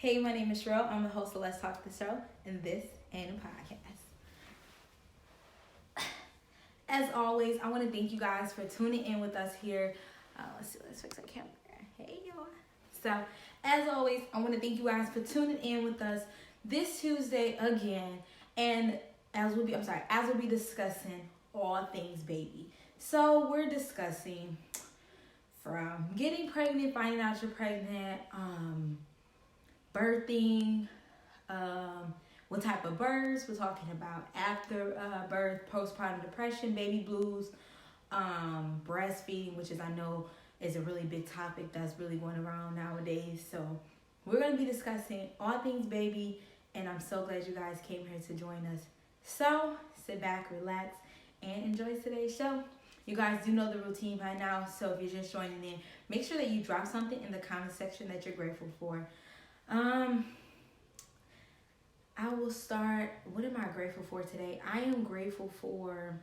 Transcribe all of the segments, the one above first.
Hey, my name is Cherrell. I'm the host of Let's Talk the Show, and this ain't a podcast. As always, I want to thank you guys for tuning in with us here. Let's fix our camera. Hey, y'all. So, as always, I want to thank you guys for tuning in with us this Tuesday again, and as we'll be discussing all things baby. So, we're discussing from getting pregnant, finding out you're pregnant, birthing, what type of births. We're talking about after birth, postpartum depression, baby blues, breastfeeding, which is, I know, is a really big topic that's really going around nowadays. So we're going to be discussing all things baby, and I'm so glad you guys came here to join us. So sit back, relax, and enjoy today's show. You guys do know the routine by now, so if you're just joining in, make sure that you drop something in the comment section that you're grateful for. I will start. What am I grateful for today? I am grateful for,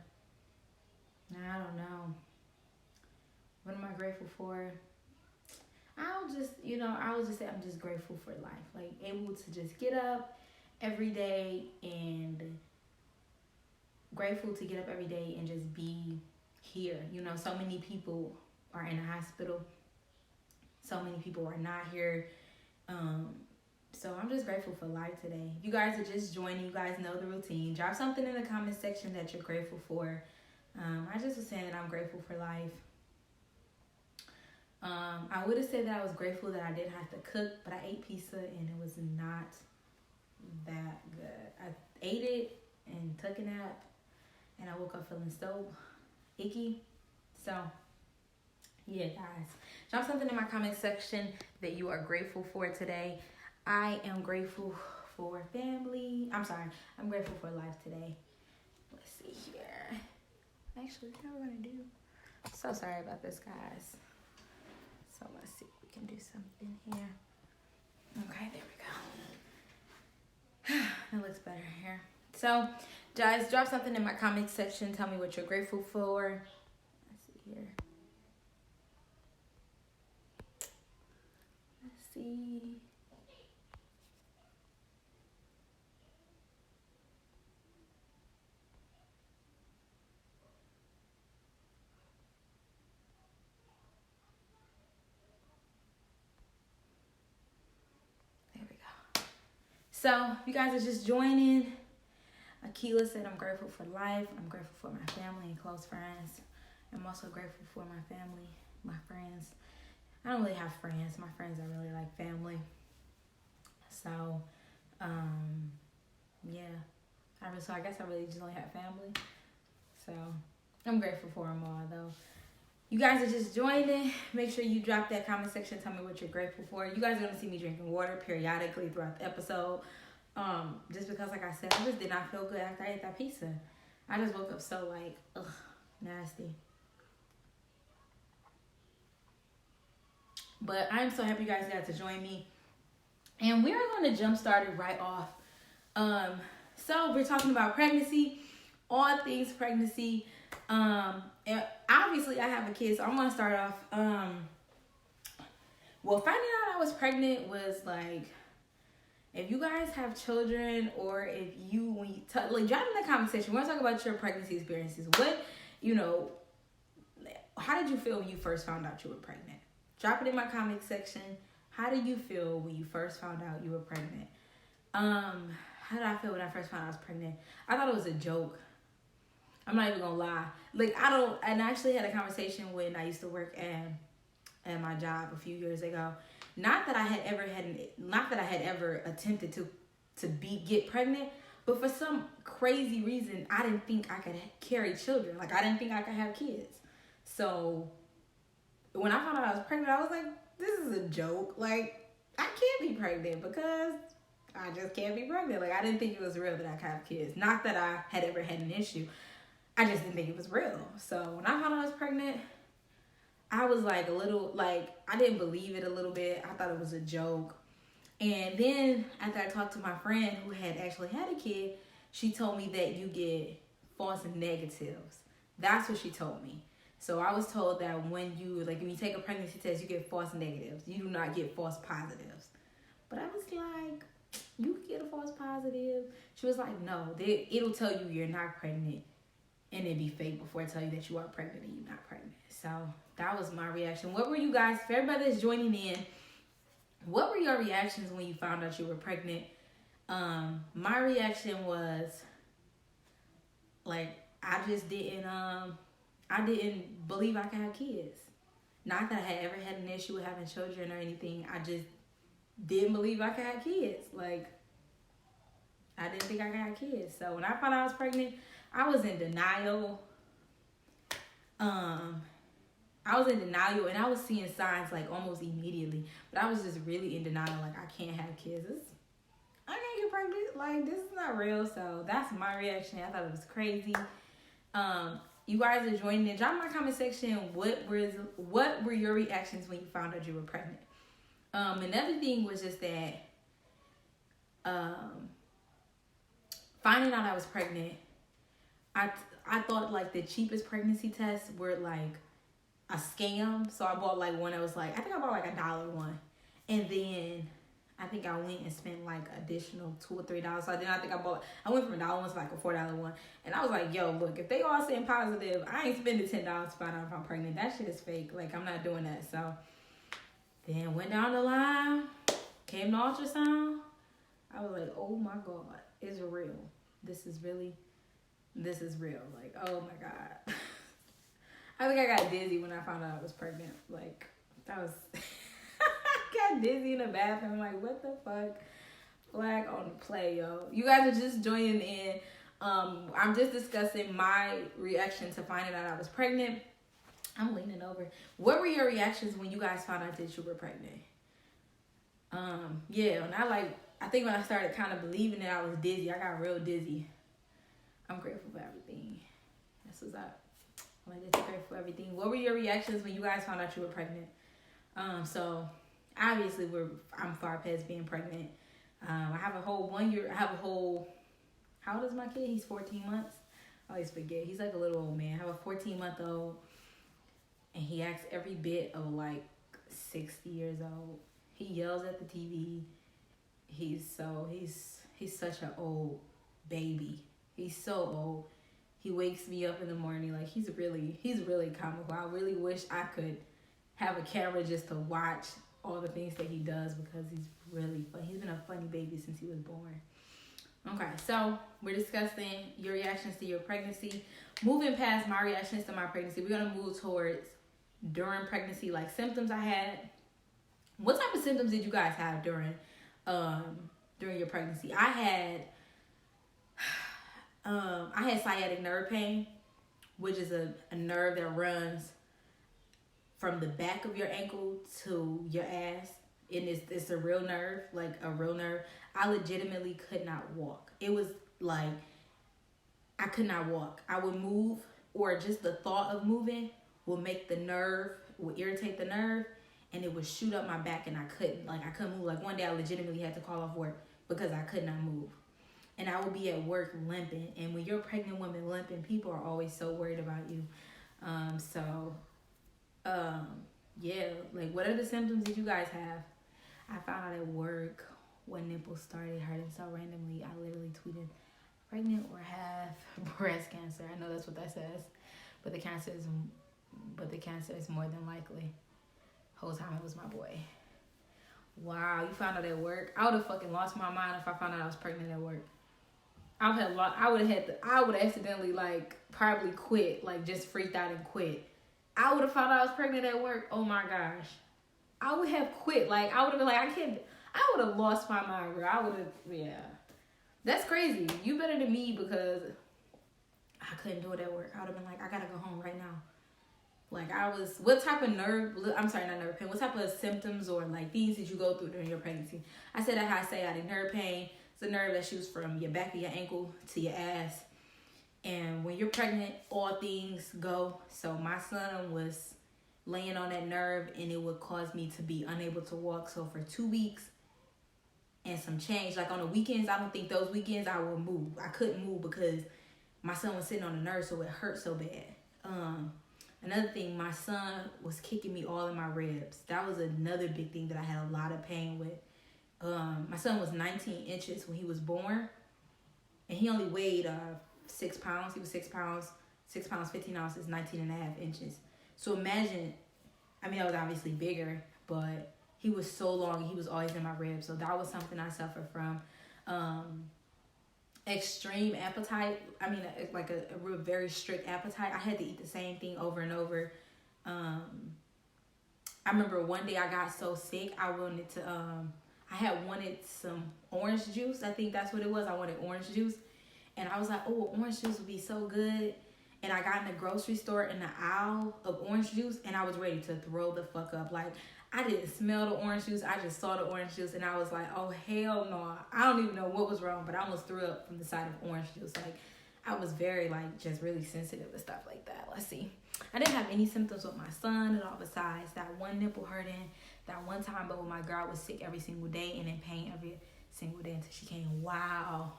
I don't know. What am I grateful for? I will just say I'm just grateful for life. Like, able to just get up every day, and grateful to get up every day and just be here. You know, so many people are in the hospital. So many people are not here. So I'm just grateful for life today. If you guys are just joining, you guys know the routine. Drop something in the comment section that you're grateful for. I just was saying that I'm grateful for life. I would have said that I was grateful that I didn't have to cook, but I ate pizza and it was not that good. I ate it and took a nap, and I woke up feeling so icky. So yeah, guys, drop something in my comment section that you are grateful for today. I am grateful for family. I'm grateful for life today. Let's see here. Actually, what we're going to do. So sorry about this, guys. So let's see if we can do something here. Okay, there we go. That looks better here. So, guys, drop something in my comment section. Tell me what you're grateful for. Let's see here. Let's see. So, if you guys are just joining, Akila said, I'm grateful for life. I'm grateful for my family and close friends. I'm also grateful for my family, my friends. I don't really have friends. My friends are really like family. So, yeah. So I guess I really just only have family. So, I'm grateful for them all, though. You guys are just joining. Make sure you drop that comment section. Tell me what you're grateful for. You guys are going to see me drinking water periodically throughout the episode. Just because, like I said, I just did not feel good after I ate that pizza. I just woke up so, nasty. But I'm so happy you guys got to join me. And we're going to jump started right off. So we're talking about pregnancy, all things pregnancy. And obviously I have a kid, so I'm going to start off. Well, finding out I was pregnant was like, if you guys have children, or if you, drop in the comment section. We're going to talk about your pregnancy experiences. How did you feel when you first found out you were pregnant? Drop it in my comment section. How did you feel when you first found out you were pregnant? How did I feel when I first found out I was pregnant? I thought it was a joke. I'm not even gonna lie. I actually had a conversation when I used to work at my job a few years ago. Not that I had ever attempted to get pregnant, but for some crazy reason, I didn't think I could carry children. I didn't think I could have kids. So when I found out I was pregnant, I was like, this is a joke. I can't be pregnant because I just can't be pregnant. I didn't think it was real that I could have kids. Not that I had ever had an issue. I just didn't think it was real. So when I found out I was pregnant, I was I didn't believe it a little bit. I thought it was a joke. And then after I talked to my friend who had actually had a kid, she told me that you get false negatives. That's what she told me. So I was told that when you take a pregnancy test, you get false negatives. You do not get false positives. But I was like, you could get a false positive. She was like, no, it'll tell you you're not pregnant and it be fake before it tell you that you are pregnant and you're not pregnant. So that was my reaction. What were you guys, for everybody that's joining in, what were your reactions when you found out you were pregnant? My reaction was like, I just didn't believe I could have kids. Not that I had ever had an issue with having children or anything. I just didn't believe I could have kids. Like, I didn't think I could have kids. So when I found out I was pregnant, I was in denial. I was in denial, and I was seeing signs like almost immediately. But I was just really in denial, like I can't have kids. I can't get pregnant. Like, this is not real. So that's my reaction. I thought it was crazy. You guys are joining in. Drop in my comment section what were your reactions when you found out you were pregnant. Another thing was just that finding out I was pregnant, I thought like the cheapest pregnancy tests were like a scam. So I bought like one that was like, I think I bought like $1 one. And then I think I went and spent like additional $2 or $3. So then I went from $1 one to like a $4 one. And I was like, yo, look, if they all saying positive, I ain't spending $10 to find out if I'm pregnant. That shit is fake. Like, I'm not doing that. So then went down the line, came to ultrasound. I was like, oh my God, it's real. This is real. Like, oh my God. I think I got dizzy when I found out I was pregnant. Like, that was... I got dizzy in the bathroom. Like, what the fuck? Flag on the play, yo. You guys are just joining in. I'm just discussing my reaction to finding out I was pregnant. I'm leaning over. What were your reactions when you guys found out that you were pregnant? Yeah, and I think when I started kind of believing that I was dizzy, I got real dizzy. I'm grateful for everything. That's what's up. I'm just grateful for everything. What were your reactions when you guys found out you were pregnant? So obviously I'm far past being pregnant. I have a whole 1 year. How old is my kid? He's 14 months. I always forget. He's like a little old man. I have a 14-month-old, and he acts every bit of like 60 years old. He yells at the TV. He's such an old baby. He's so old. He wakes me up in the morning. Like, he's really comical. I really wish I could have a camera just to watch all the things that he does, because he's really funny. He's been a funny baby since he was born. Okay, so we're discussing your reactions to your pregnancy. Moving past my reactions to my pregnancy, we're going to move towards during pregnancy, like symptoms I had. What type of symptoms did you guys have during your pregnancy? I had sciatic nerve pain, which is a nerve that runs from the back of your ankle to your ass. And it's a real nerve, like a real nerve. I legitimately could not walk. It was like, I could not walk. I would move, or just the thought of moving would irritate the nerve, and it would shoot up my back, and I couldn't move. Like, one day I legitimately had to call off work because I could not move. And I would be at work limping. And when you're a pregnant woman limping, people are always so worried about you. Yeah, like, what are the symptoms that you guys have? I found out at work when nipples started hurting so randomly. I literally tweeted, pregnant or have breast cancer. I know that's what that says, but the cancer is more than likely. Whole time it was my boy. Wow, you found out at work? I would have fucking lost my mind if I found out I was pregnant at work. I would have accidentally, like, probably quit, like, just freaked out and quit. I would have found out I was pregnant at work. Oh my gosh. I would have quit. Like, I would have been like, I would have lost my mind, bro. Yeah. That's crazy. You better than me, because I couldn't do it at work. I would have been like, I gotta go home right now. Like, what type of what type of symptoms or like things did you go through during your pregnancy? I said I had sciatic nerve pain. It's a nerve that shoots from your back of your ankle to your ass. And when you're pregnant, all things go. So my son was laying on that nerve, and it would cause me to be unable to walk. So for 2 weeks and some change, like on the weekends, I don't think those weekends I would move. I couldn't move because my son was sitting on the nerve, so it hurt so bad. Another thing, my son was kicking me all in my ribs. That was another big thing that I had a lot of pain with. My son was 19 inches when he was born, and he only weighed 6 pounds. He was 6 pounds, 6 pounds, 15 ounces, 19 and a half inches. So imagine, I mean, I was obviously bigger, but he was so long. He was always in my ribs. So that was something I suffered from. Extreme appetite. I mean, like a real very strict appetite. I had to eat the same thing over and over. I remember one day I got so sick, I wanted to, I had wanted some orange juice. I think that's what it was. I wanted orange juice. And I was like, oh, orange juice would be so good. And I got in the grocery store in the aisle of orange juice, and I was ready to throw the fuck up. Like, I didn't smell the orange juice. I just saw the orange juice, and I was like, oh, hell no. I don't even know what was wrong, but I almost threw up from the sight of orange juice. Like, I was very, like, just really sensitive to stuff like that. Let's see. I didn't have any symptoms with my son at all besides that one nipple hurting, that one time, but when my girl was sick every single day and in pain every single day until she came. Wow.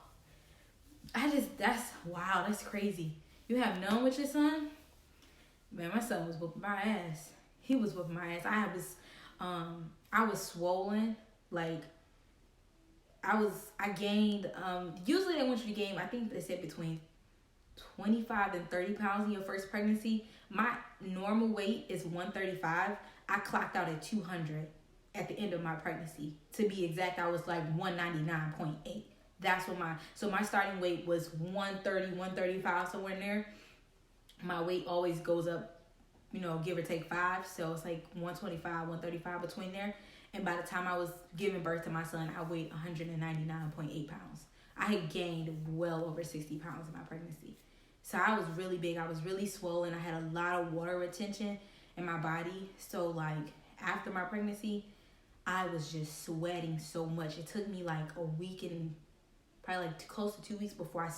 That's crazy. You have none with your son? Man, my son was whooping my ass. He was whooping my ass. I was swollen. Like, I gained, usually they want you to gain, I think they said between 25 and 30 pounds in your first pregnancy. My normal weight is 135. I clocked out at 200 at the end of my pregnancy. To be exact, I was like 199.8. That's what my starting weight was 130, 135, somewhere in there. My weight always goes up, give or take 5. So it's like 125, 135 between there. And by the time I was giving birth to my son, I weighed 199.8 pounds. I had gained well over 60 pounds in my pregnancy. So I was really big. I was really swollen. I had a lot of water retention in my body. So like after my pregnancy, I was just sweating so much. It took me like a week and probably like close to 2 weeks before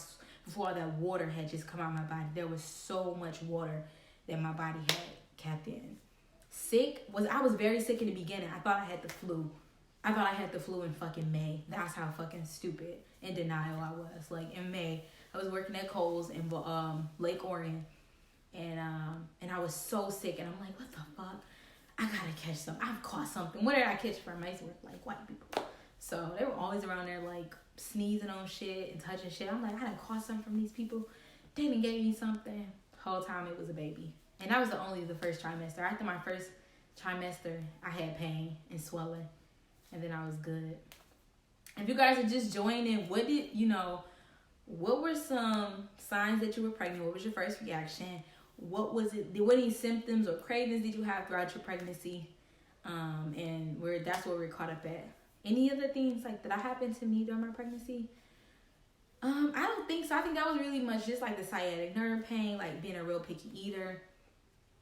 all that water had just come out of my body. There was so much water that my body had kept in. I was very sick in the beginning. I thought I had the flu. In fucking May. That's how fucking stupid in denial I was. Like in May, I was working at Kohl's in Lake Orion, and I was so sick, and I'm like, what the fuck? I gotta catch something. I've caught something. What did I catch from? I used to work like white people, so they were always around there like sneezing on shit and touching shit. I'm like, I done caught something from these people. They done gave me something. Whole time it was a baby, and that was the first trimester. After my first trimester, I had pain and swelling, and then I was good. If you guys are just joining, what were some signs that you were pregnant? What was your first reaction? What was it? What any symptoms or cravings did you have throughout your pregnancy? And that's where we're caught up at. Any other things like that happened to me during my pregnancy? I don't think so. I think that was really much just like the sciatic nerve pain, like being a real picky eater.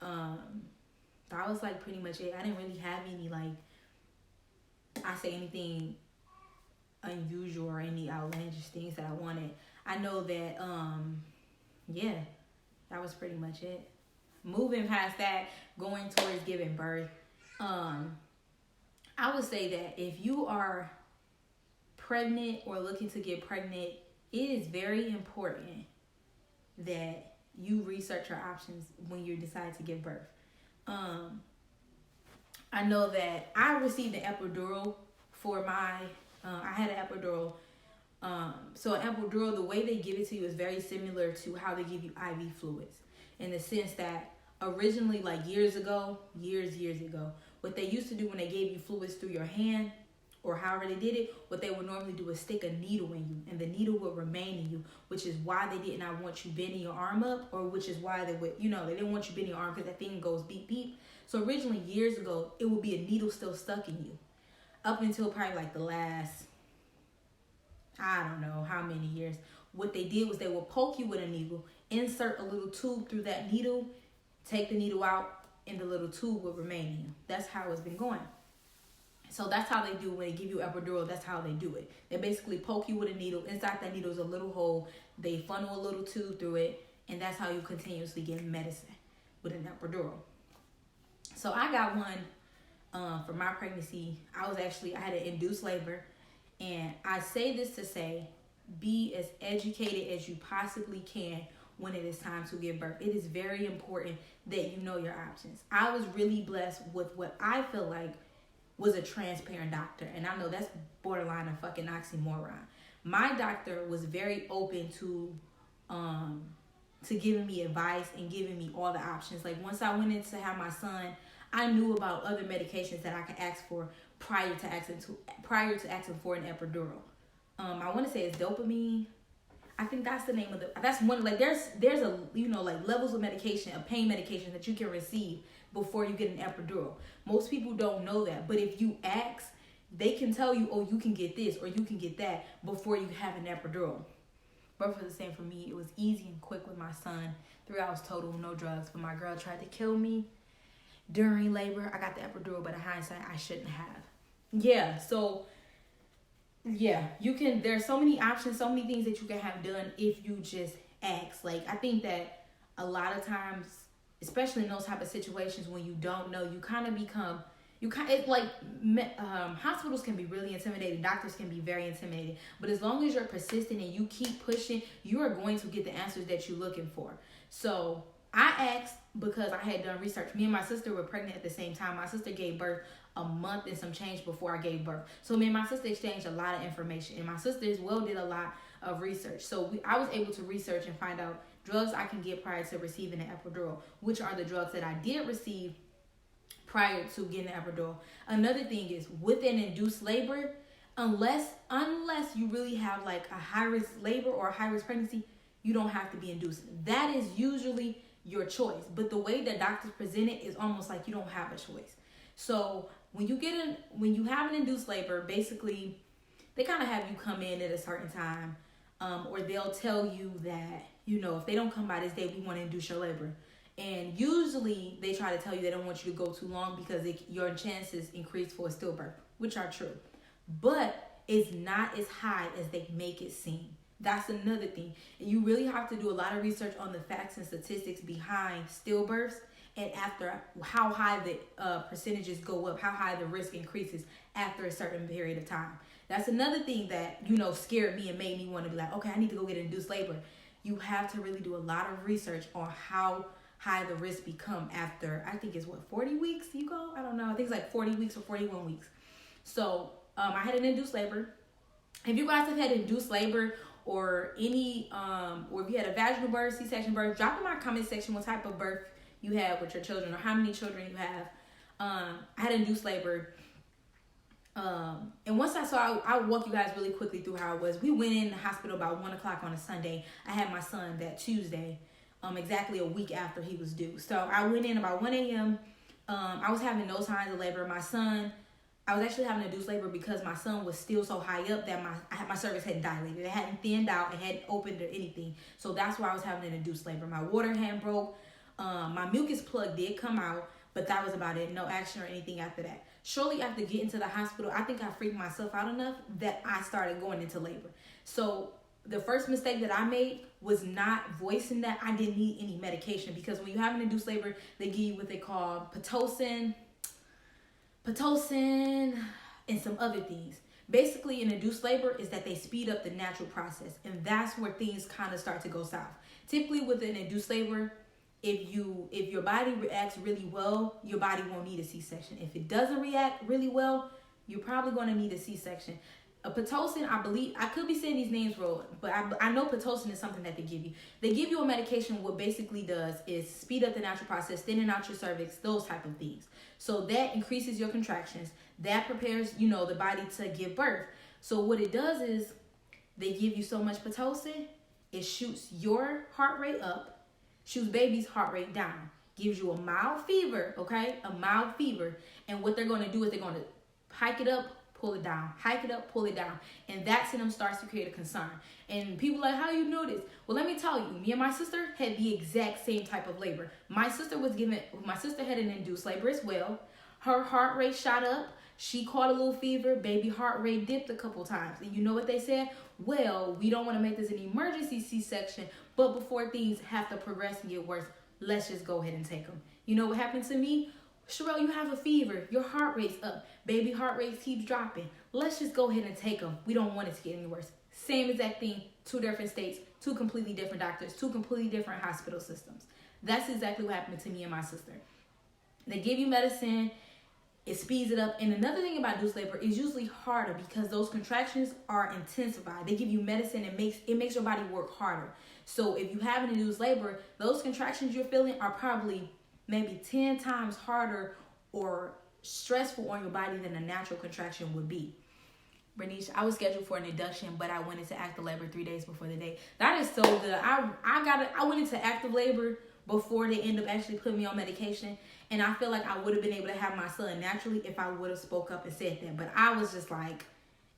That was like pretty much it. I didn't really have any anything unusual or any outlandish things that I wanted. I know that that was pretty much it. Moving past that, going towards giving birth, I would say that if you are pregnant or looking to get pregnant, it is very important that you research your options when you decide to give birth. I know that I received an epidural for I had an epidural. So an epidural, the way they give it to you is very similar to how they give you IV fluids, in the sense that originally, like years ago, what they used to do when they gave you fluids through your hand or however they did it, what they would normally do is stick a needle in you, and the needle would remain in you, which is why they did not want you bending your arm up, or which is why they would, they didn't want you bending your arm because that thing goes beep, beep. So originally, years ago, it would be a needle still stuck in you up until probably like the last, I don't know how many years. What they did was they would poke you with a needle, insert a little tube through that needle, take the needle out, and the little tube would remain in you. That's how it's been going. So that's how they do when they give you epidural. That's how they do it. They basically poke you with a needle. Inside that needle is a little hole. They funnel a little tube through it, and that's how you continuously get medicine with an epidural. So I got one for my pregnancy. I had an induced labor, and I say this to say, be as educated as you possibly can when it is time to give birth. It is very important that you know your options. I was really blessed with what I feel like was a transparent doctor. And I know that's borderline a fucking oxymoron. My doctor was very open to giving me advice and giving me all the options. Like once I went in to have my son, I knew about other medications that I could ask for prior to asking for an epidural. I want to say it's dopamine. I think that's the name of that's one, like there's a, like levels of medication, a pain medication that you can receive before you get an epidural. Most people don't know that, but if you ask, they can tell you, oh, you can get this or you can get that before you have an epidural. But for the same for me, it was easy and quick with my son. 3 hours total, no drugs. But my girl tried to kill me during labor. I got the epidural, but in hindsight, I shouldn't have. Yeah, so yeah, you can, there's so many options, so many things that you can have done if you just ask. Like, I think that a lot of times, especially in those type of situations when you don't know, you kind of become, hospitals can be really intimidating. Doctors can be very intimidating. But as long as you're persistent and you keep pushing, you are going to get the answers that you're looking for. So I asked because I had done research. Me and my sister were pregnant at the same time. My sister gave birth a month and some change before I gave birth. So me and my sister exchanged a lot of information. And my sister as well did a lot of research. So I was able to research and find out drugs I can get prior to receiving an epidural, which are the drugs that I did receive prior to getting an epidural. Another thing is with an induced labor, unless you really have like a high risk labor or a high risk pregnancy, you don't have to be induced. That is usually your choice. But the way that doctors present it is almost like you don't have a choice. So when you have an induced labor, basically they kind of have you come in at a certain time, or they'll tell you that, if they don't come by this day, we want to induce your labor. And usually they try to tell you they don't want you to go too long because your chances increase for a stillbirth, which are true. But it's not as high as they make it seem. That's another thing. And you really have to do a lot of research on the facts and statistics behind stillbirths and after how high the percentages go up, how high the risk increases after a certain period of time. That's another thing that, scared me and made me want to be like, okay, I need to go get induced labor. You have to really do a lot of research on how high the risk become after, I think it's 40 weeks you go? I don't know. I think it's like 40 weeks or 41 weeks. So I had an induced labor. If you guys have had induced labor or any, or if you had a vaginal birth, C-section birth, drop in my comment section what type of birth you have with your children or how many children you have. I had induced labor. And once I'll walk you guys really quickly through how it was. We went in the hospital about 1 o'clock on a Sunday. I had my son that Tuesday, exactly a week after he was due. So I went in about 1 a.m. I was having no signs of labor. My son, I was actually having induced labor because my son was still so high up that my cervix hadn't dilated. It hadn't thinned out. It hadn't opened or anything. So that's why I was having an induced labor. My water hadn't broke. My mucus plug did come out, but that was about it. No action or anything after that. Shortly after getting to the hospital, I think I freaked myself out enough that I started going into labor. So the first mistake that I made was not voicing that I didn't need any medication, because when you have an induced labor, they give you what they call Pitocin, and some other things. Basically, an induced labor is that they speed up the natural process, and that's where things kind of start to go south. Typically, with an induced labor, if your body reacts really well, your body won't need a C-section. If it doesn't react really well, you're probably going to need a C-section. A Pitocin, I believe, I could be saying these names wrong, but I know Pitocin is something that they give you. They give you a medication. What basically does is speed up the natural process, thinning out your cervix, those type of things. So that increases your contractions. That prepares, the body to give birth. So what it does is they give you so much Pitocin, it shoots your heart rate up, shoots baby's heart rate down, gives you a mild fever, okay? A mild fever. And what they're going to do is they're going to hike it up, pull it down, hike it up, pull it down. And that to them starts to create a concern. And people are like, how do you know this? Well, let me tell you, me and my sister had the exact same type of labor. My sister had an induced labor as well. Her heart rate shot up. She caught a little fever. Baby heart rate dipped a couple times. And you know what they said? Well, we don't want to make this an emergency C-section, but before things have to progress and get worse, let's just go ahead and take them. You know what happened to me? Cherrell, you have a fever. Your heart rate's up. Baby heart rate keeps dropping. Let's just go ahead and take them. We don't want it to get any worse. Same exact thing, 2 different states, 2 completely different doctors, 2 completely different hospital systems. That's exactly what happened to me and my sister. They give you medicine. It speeds it up. And another thing about induced labor is usually harder because those contractions are intensified. They give you medicine and it makes your body work harder. So if you have an induced labor, those contractions you're feeling are probably maybe 10 times harder or stressful on your body than a natural contraction would be. Bernice, I was scheduled for an induction, but I went into active labor 3 days before the day. That is so good. I went into active labor before they end up actually putting me on medication, and I feel like I would have been able to have my son naturally if I would have spoke up and said that. But I was just like,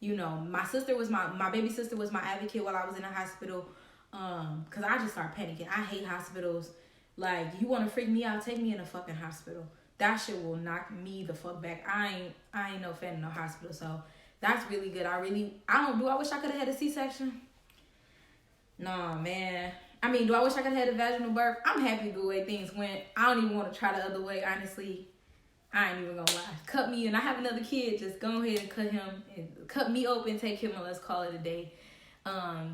my sister was my baby sister was my advocate while I was in the hospital, because I just started panicking. I hate hospitals. Like, you want to freak me out? Take me in a fucking hospital. That shit will knock me the fuck back. I ain't no fan of no hospital, so that's really good. I wish I could have had a C-section? Nah, man. I mean, do I wish I could have had a vaginal birth? I'm happy the way things went. I don't even want to try the other way, honestly. I ain't even gonna lie. Cut me and I have another kid. Just go ahead and cut him and cut me open, take him, and let's call it a day.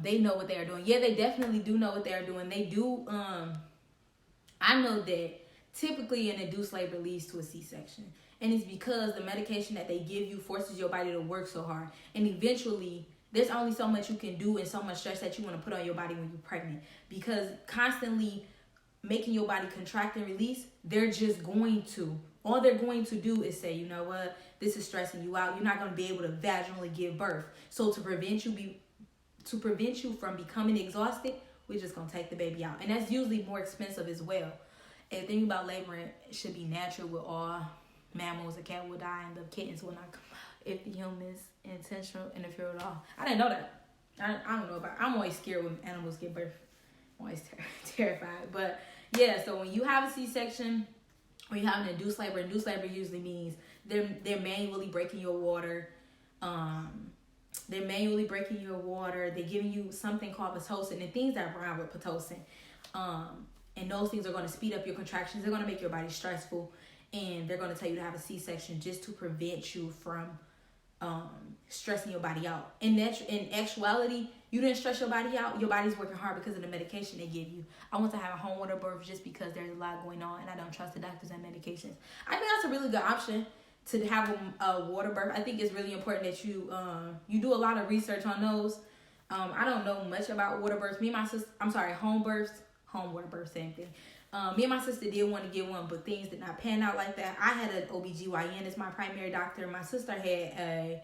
They know what they are doing. Yeah, they definitely do know what they are doing. They do. I know that typically an induced labor leads to a C-section. And it's because the medication that they give you forces your body to work so hard. And eventually, there's only so much you can do and so much stress that you want to put on your body when you're pregnant. Because constantly making your body contract and release, all they're going to do is say, you know what, this is stressing you out. You're not going to be able to vaginally give birth. So to prevent you from becoming exhausted, we're just going to take the baby out. And that's usually more expensive as well. And the thing about laboring, it should be natural with all mammals. A cat will die and the kittens will not come out if the humans intentional interfere at all. I didn't know that. I don't know about it. I'm always scared when animals give birth. I'm always terrified. But yeah, so when you have a C-section or you have an induced labor usually means they're manually breaking your water. They're giving you something called Pitocin and things that rhyme with Pitocin. And those things are going to speed up your contractions. They're going to make your body stressful. And they're going to tell you to have a C-section just to prevent you from stressing your body out. In actuality, you didn't stress your body out. Your body's working hard because of the medication they give you. I want to have a home water birth just because there's a lot going on and I don't trust the doctors and medications. I think that's a really good option to have a water birth. I think it's really important that you do a lot of research on those. I don't know much about water births. Home water birth, same thing. Me and my sister did want to get one, but things did not pan out like that. I had an OBGYN as my primary doctor. My sister had a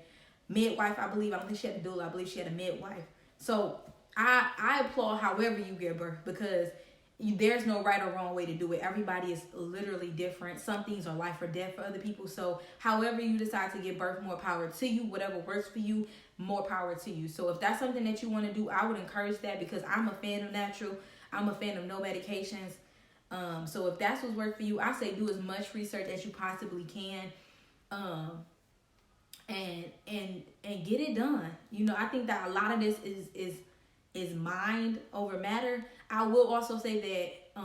midwife, I believe. I don't think she had a doula. I believe she had a midwife. So I applaud however you give birth because there's no right or wrong way to do it. Everybody is literally different. Some things are life or death for other people. So however you decide to give birth, more power to you. Whatever works for you, more power to you. So if that's something that you want to do, I would encourage that because I'm a fan of natural. I'm a fan of no medications. So if that's what's worked for you, I say do as much research as you possibly can, and get it done. I think that a lot of this is mind over matter. I will also say that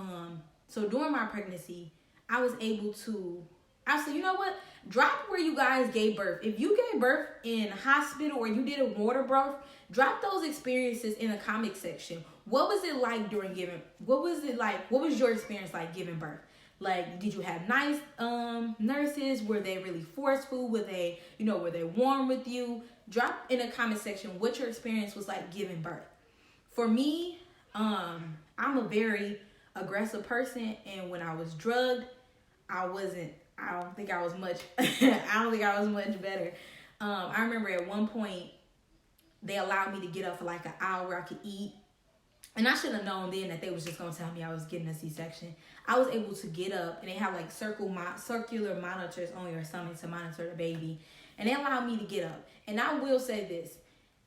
so during my pregnancy, I was able to. I said, you know what? Drop where you guys gave birth. If you gave birth in a hospital or you did a water birth, drop those experiences in the comment section. What was it like during giving? What was your experience like giving birth? Like, did you have nice nurses? Were they really forceful? Were they warm with you? Drop in the comment section what your experience was like giving birth. For me, I'm a very aggressive person, and when I was drugged, I don't think I was much better. I remember at one point they allowed me to get up for like an hour. I could eat. And I should have known then that they was just going to tell me I was getting a C-section. I was able to get up, and they have like circular monitors on your stomach to monitor the baby. And they allowed me to get up. And I will say this.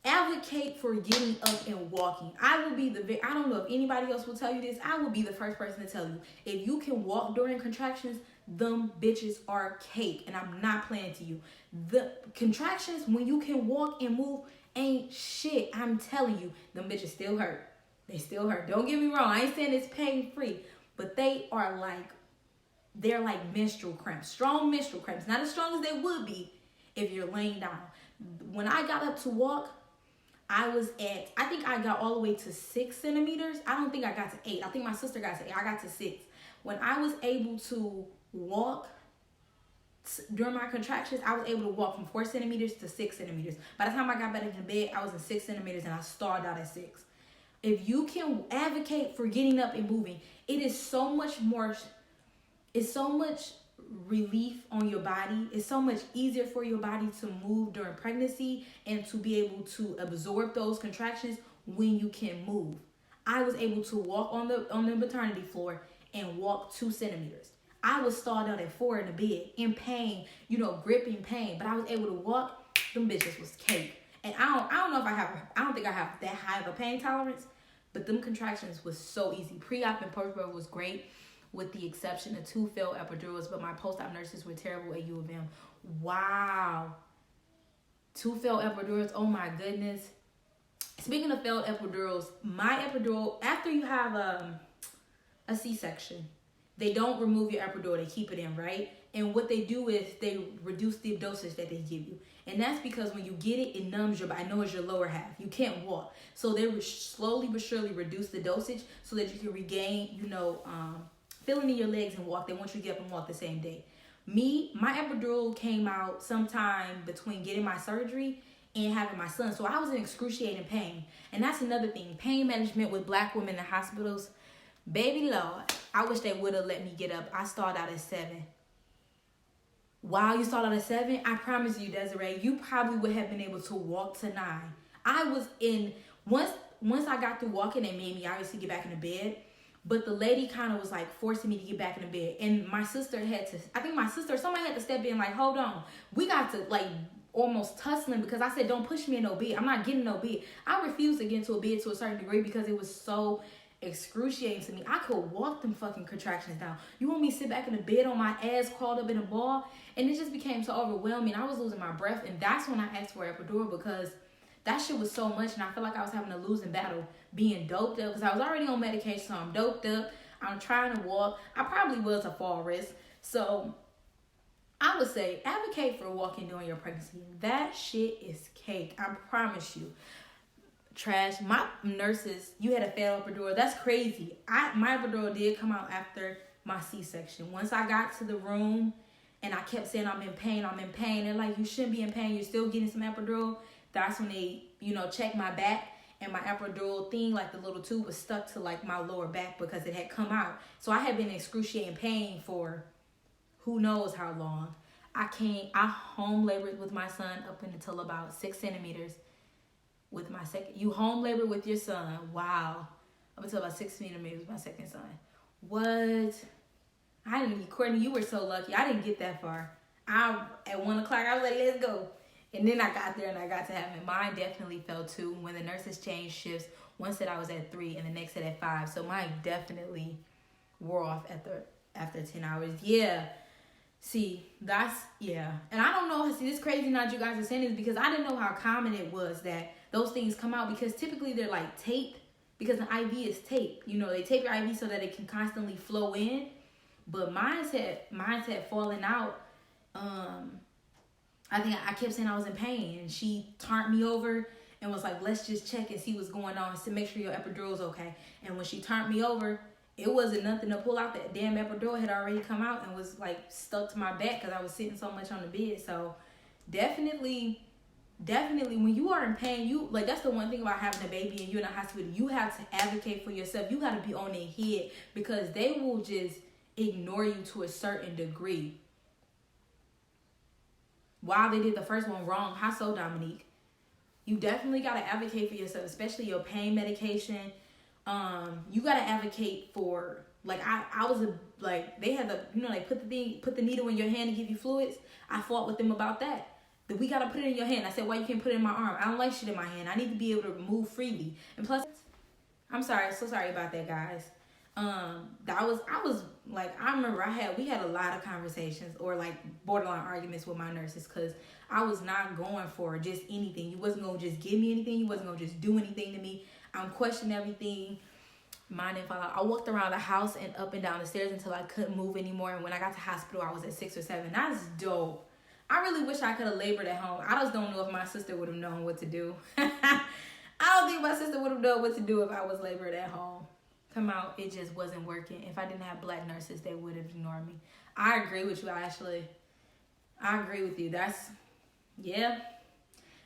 Advocate for getting up and walking. I don't know if anybody else will tell you this. I will be the first person to tell you. If you can walk during contractions, them bitches are cake. And I'm not playing to you. The contractions, when you can walk and move, ain't shit. I'm telling you, them bitches still hurt. They still hurt. Don't get me wrong. I ain't saying it's pain-free. But they're like menstrual cramps. Strong menstrual cramps. Not as strong as they would be if you're laying down. When I got up to walk, I think I got all the way to 6 centimeters. I don't think I got to 8. I think my sister got to 8. I got to 6. When I was able to walk, during my contractions, I was able to walk from 4 centimeters to 6 centimeters. By the time I got back into bed, I was in 6 centimeters and I stalled out at 6. If you can advocate for getting up and moving, it is so much more, it's so much relief on your body. It's so much easier for your body to move during pregnancy and to be able to absorb those contractions when you can move. I was able to walk on the maternity floor and walk 2 centimeters. I was stalled out at 4 in the bed in pain, gripping pain, but I was able to walk. Them bitches was cake. And I don't know if I don't think I have that high of a pain tolerance, but them contractions was so easy. Pre-op and post-birth was great, with the exception of 2 failed epidurals, but my post-op nurses were terrible at U of M. Wow. 2 failed epidurals, oh my goodness. Speaking of failed epidurals, my epidural, after you have a C-section, they don't remove your epidural, they keep it in, right? And what they do is they reduce the dosage that they give you. And that's because when you get it, it numbs your body. I know it's your lower half. You can't walk. So they slowly but surely reduce the dosage so that you can regain, feeling in your legs and walk. They want you to get up and walk the same day. My epidural came out sometime between getting my surgery and having my son. So I was in excruciating pain. And that's another thing. Pain management with Black women in hospitals. Baby Lord, I wish they would have let me get up. I stalled out at 7. Wow, you stalled out at 7? I promise you, Desiree, you probably would have been able to walk to 9. I was in, once I got through walking, they made me obviously get back in the bed. But the lady kind of was like forcing me to get back in the bed. And my sister somebody had to step in like, hold on. We got to like almost tussling because I said, don't push me in no bed. I'm not getting no bed. I refused to get into a bed to a certain degree because it was so excruciating to me. I could walk them fucking contractions down. You want me to sit back in the bed on my ass crawled up in a ball? And it just became so overwhelming. I was losing my breath. And that's when I asked for epidural because that shit was so much. And I feel like I was having a losing battle being doped up because I was already on medication. So I'm doped up. I'm trying to walk. I probably was a fall risk. So I would say advocate for walking during your pregnancy. That shit is cake. I promise you. Trash. My nurses, you had a failed epidural. That's crazy. My epidural did come out after my C-section. Once I got to the room and I kept saying I'm in pain. They're like, you shouldn't be in pain. You're still getting some epidural. That's when they, checked my back and my epidural thing, like the little tube was stuck to like my lower back because it had come out. So I had been in excruciating pain for who knows how long. I home labored with my son up until about 6 centimeters. With my second, you home labor with your son. Wow. Up until about 6 centimeters with my second son. What? Courtney, you were so lucky. I didn't get that far. At 1 o'clock, I was like, let's go. And then I got there and I got to have it. Mine definitely fell too. When the nurses changed shifts, one said I was at 3 and the next said at 5. So mine definitely wore off after 10 hours. Yeah. See, yeah. And I don't know, this crazy not you guys are saying this because I didn't know how common it was that those things come out because typically they're like taped because an IV is taped. They tape your IV so that it can constantly flow in. But mine's had fallen out. I think I kept saying I was in pain and she turned me over and was like, let's just check and see what's going on to make sure your epidural's okay. And when she turned me over, it wasn't nothing to pull out. That damn epidural had already come out and was like stuck to my back because I was sitting so much on the bed. So definitely when you are in pain, that's the one thing about having a baby and you're in a hospital, you have to advocate for yourself. You got to be on their head because they will just ignore you to a certain degree. Wow, they did the first one wrong. How so, Dominique? You definitely got to advocate for yourself, especially your pain medication. You got to advocate for, they had they put the needle in your hand to give you fluids. I fought with them about that. We got to put it in your hand. I said, why you can't put it in my arm? I don't like shit in my hand. I need to be able to move freely. And plus, I'm so sorry about that, guys. I remember we had a lot of conversations or like borderline arguments with my nurses because I was not going for just anything. You wasn't going to just give me anything. You wasn't going to just do anything to me. I'm questioning everything. Mine didn't fall out. I walked around the house and up and down the stairs until I couldn't move anymore. And when I got to hospital, I was at 6 or 7. That's dope. I really wish I could have labored at home. I just don't know if my sister would have known what to do. I don't think my sister would have known what to do if I was labored at home. Come out, it just wasn't working. If I didn't have Black nurses, they would have ignored me. I agree with you, Ashley. I agree with you. Yeah.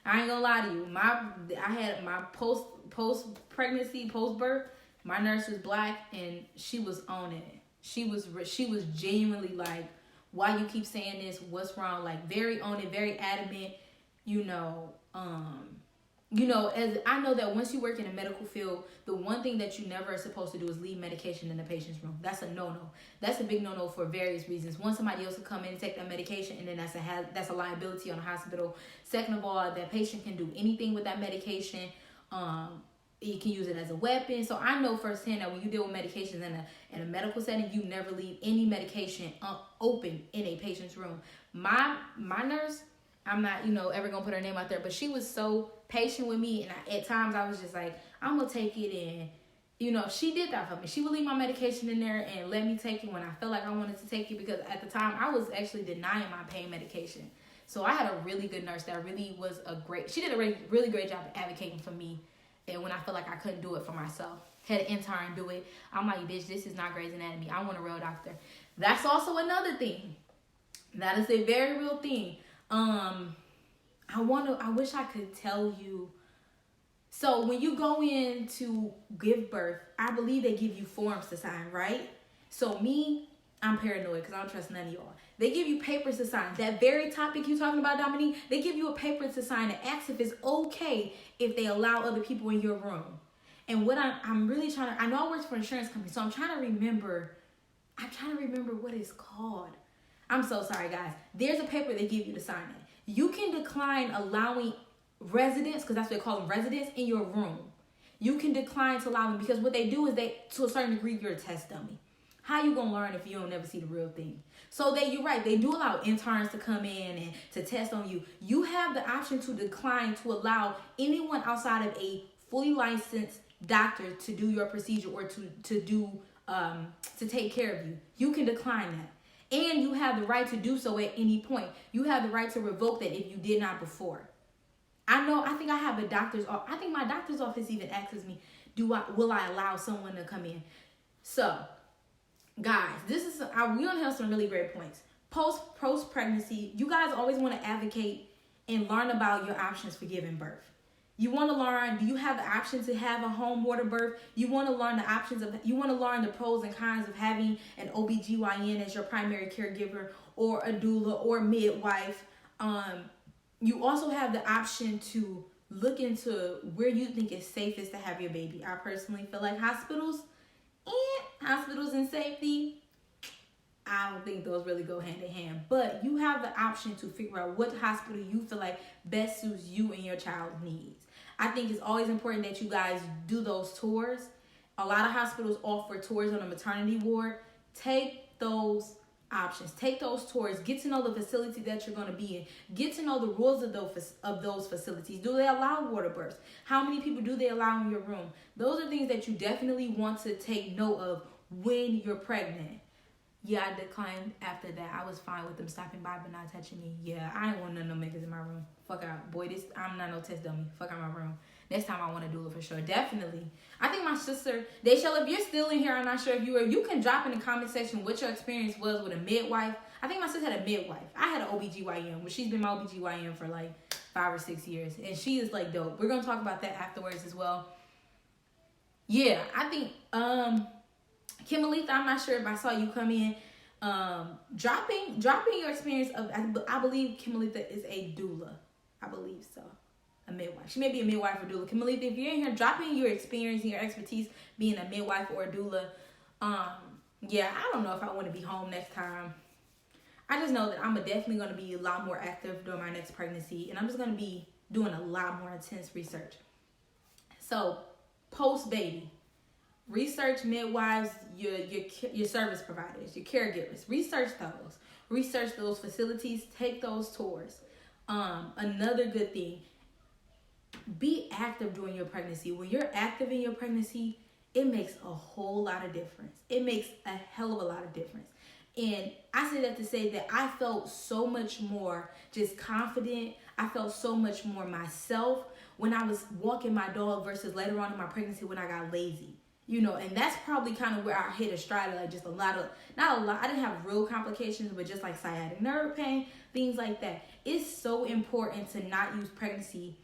I ain't gonna lie to you. I had my post pregnancy, post birth. My nurse was black and she was on it. She was genuinely like, why you keep saying this? What's wrong? Like very on it, very adamant. You know, as I know that once you work in a medical field, the one thing that you never are supposed to do is leave medication in the patient's room. That's a no-no. That's a big no-no for various reasons. One, somebody else will come in and take that medication, and then that's a liability on the hospital. Second of all, that patient can do anything with that medication. You can use it as a weapon. So I know firsthand that when you deal with medications in a medical setting, you never leave any medication open in a patient's room. My nurse, I'm not, ever gonna put her name out there, but she was so patient with me, and at times I was just like, I'm gonna take it, and she did that for me. She would leave my medication in there and let me take it when I felt like I wanted to take it, because at the time I was actually denying my pain medication. So I had a really good nurse that really was she did a really great job of advocating for me, and when I felt like I couldn't do it for myself, had an intern do it. I'm like, bitch, this is not Grey's Anatomy. I want a real doctor. That's also another thing. That is a very real thing. I wish I could tell you. So when you go in to give birth, I believe they give you forms to sign, right? So me, I'm paranoid because I don't trust none of y'all. They give you papers to sign. That very topic you talking about, Dominique, they give you a paper to sign and ask if it's okay if they allow other people in your room. And what I'm really trying to, I know I work for an insurance company, so I'm trying to remember what it's called. I'm so sorry, guys. There's a paper they give you to sign it. You can decline allowing residents, because that's what they call them, residents, in your room. You can decline to allow them, because what they do is to a certain degree, you're a test dummy. How you gonna learn if you don't never see the real thing? So you're right, they do allow interns to come in and to test on you. You have the option to decline to allow anyone outside of a fully licensed doctor to do your procedure or to take care of you. You can decline that. And you have the right to do so at any point. You have the right to revoke that if you did not before. I think I have I think my doctor's office even asks me, will I allow someone to come in? So, guys, we on have some really great points. Post pregnancy, you guys always want to advocate and learn about your options for giving birth. You want to learn, do you have the option to have a home water birth? You want to learn you want to learn the pros and cons of having an OBGYN as your primary caregiver, or a doula or midwife. You also have the option to look into where you think it's safest to have your baby. I personally feel like hospitals and safety, I don't think those really go hand in hand. But you have the option to figure out what hospital you feel like best suits you and your child's needs. I think it's always important that you guys do those tours. A lot of hospitals offer tours on a maternity ward. Take those options. Take those tours. Get to know the facility that you're going to be in. Get to know the rules of those facilities. Do they allow water births? How many people do they allow in your room? Those are things that you definitely want to take note of when you're pregnant. Yeah, I declined after that. I was fine with them stopping by but not touching me. Yeah, I ain't want none of them niggas in my room. Fuck out. Boy, I'm not no test dummy. Fuck out my room. Next time I want to do it for sure. Definitely. I think my sister, Dayshell, if you're still in here, I'm not sure if you can drop in the comment section what your experience was with a midwife. I think my sister had a midwife. I had an OBGYN, but she's been my OBGYN for like 5 or 6 years. And she is like dope. We're going to talk about that afterwards as well. Yeah, I think, Kimalitha, I'm not sure if I saw you come in. Dropping your experience of, I believe Kimalitha is a doula. I believe so. A midwife. She may be a midwife or doula. Kimalitha, if you're in here, dropping your experience and your expertise being a midwife or a doula. Yeah, I don't know if I want to be home next time. I just know that I'm definitely going to be a lot more active during my next pregnancy, and I'm just going to be doing a lot more intense research. So, post-baby. Research midwives, your service providers, your caregivers. Research those facilities. Take those tours. Another good thing, be active during your pregnancy. When you're active in your pregnancy, it makes a whole lot of difference. It makes a hell of a lot of difference. And I say that to say that I felt so much more just confident. I felt so much more myself when I was walking my dog versus later on in my pregnancy when I got lazy. And that's probably kind of where I hit a stride, like just not a lot. I didn't have real complications, but just like sciatic nerve pain, things like that. It's so important to not use pregnancy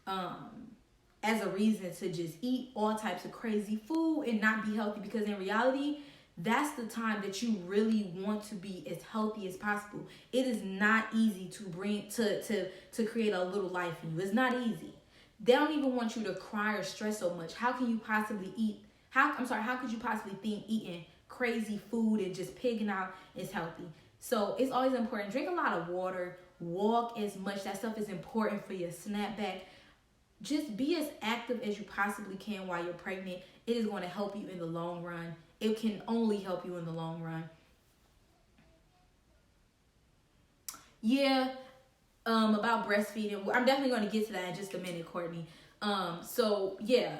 as a reason to just eat all types of crazy food and not be healthy, because in reality, that's the time that you really want to be as healthy as possible. It is not easy to create a little life in you. It's not easy. They don't even want you to cry or stress so much. How can you possibly how could you possibly think eating crazy food and just pigging out is healthy? So it's always important. Drink a lot of water, walk as much. That stuff is important for your snapback. Just be as active as you possibly can while you're pregnant. It is going to help you in the long run. It can only help you in the long run. Yeah, about breastfeeding. I'm definitely going to get to that in just a minute, Courtney. So yeah,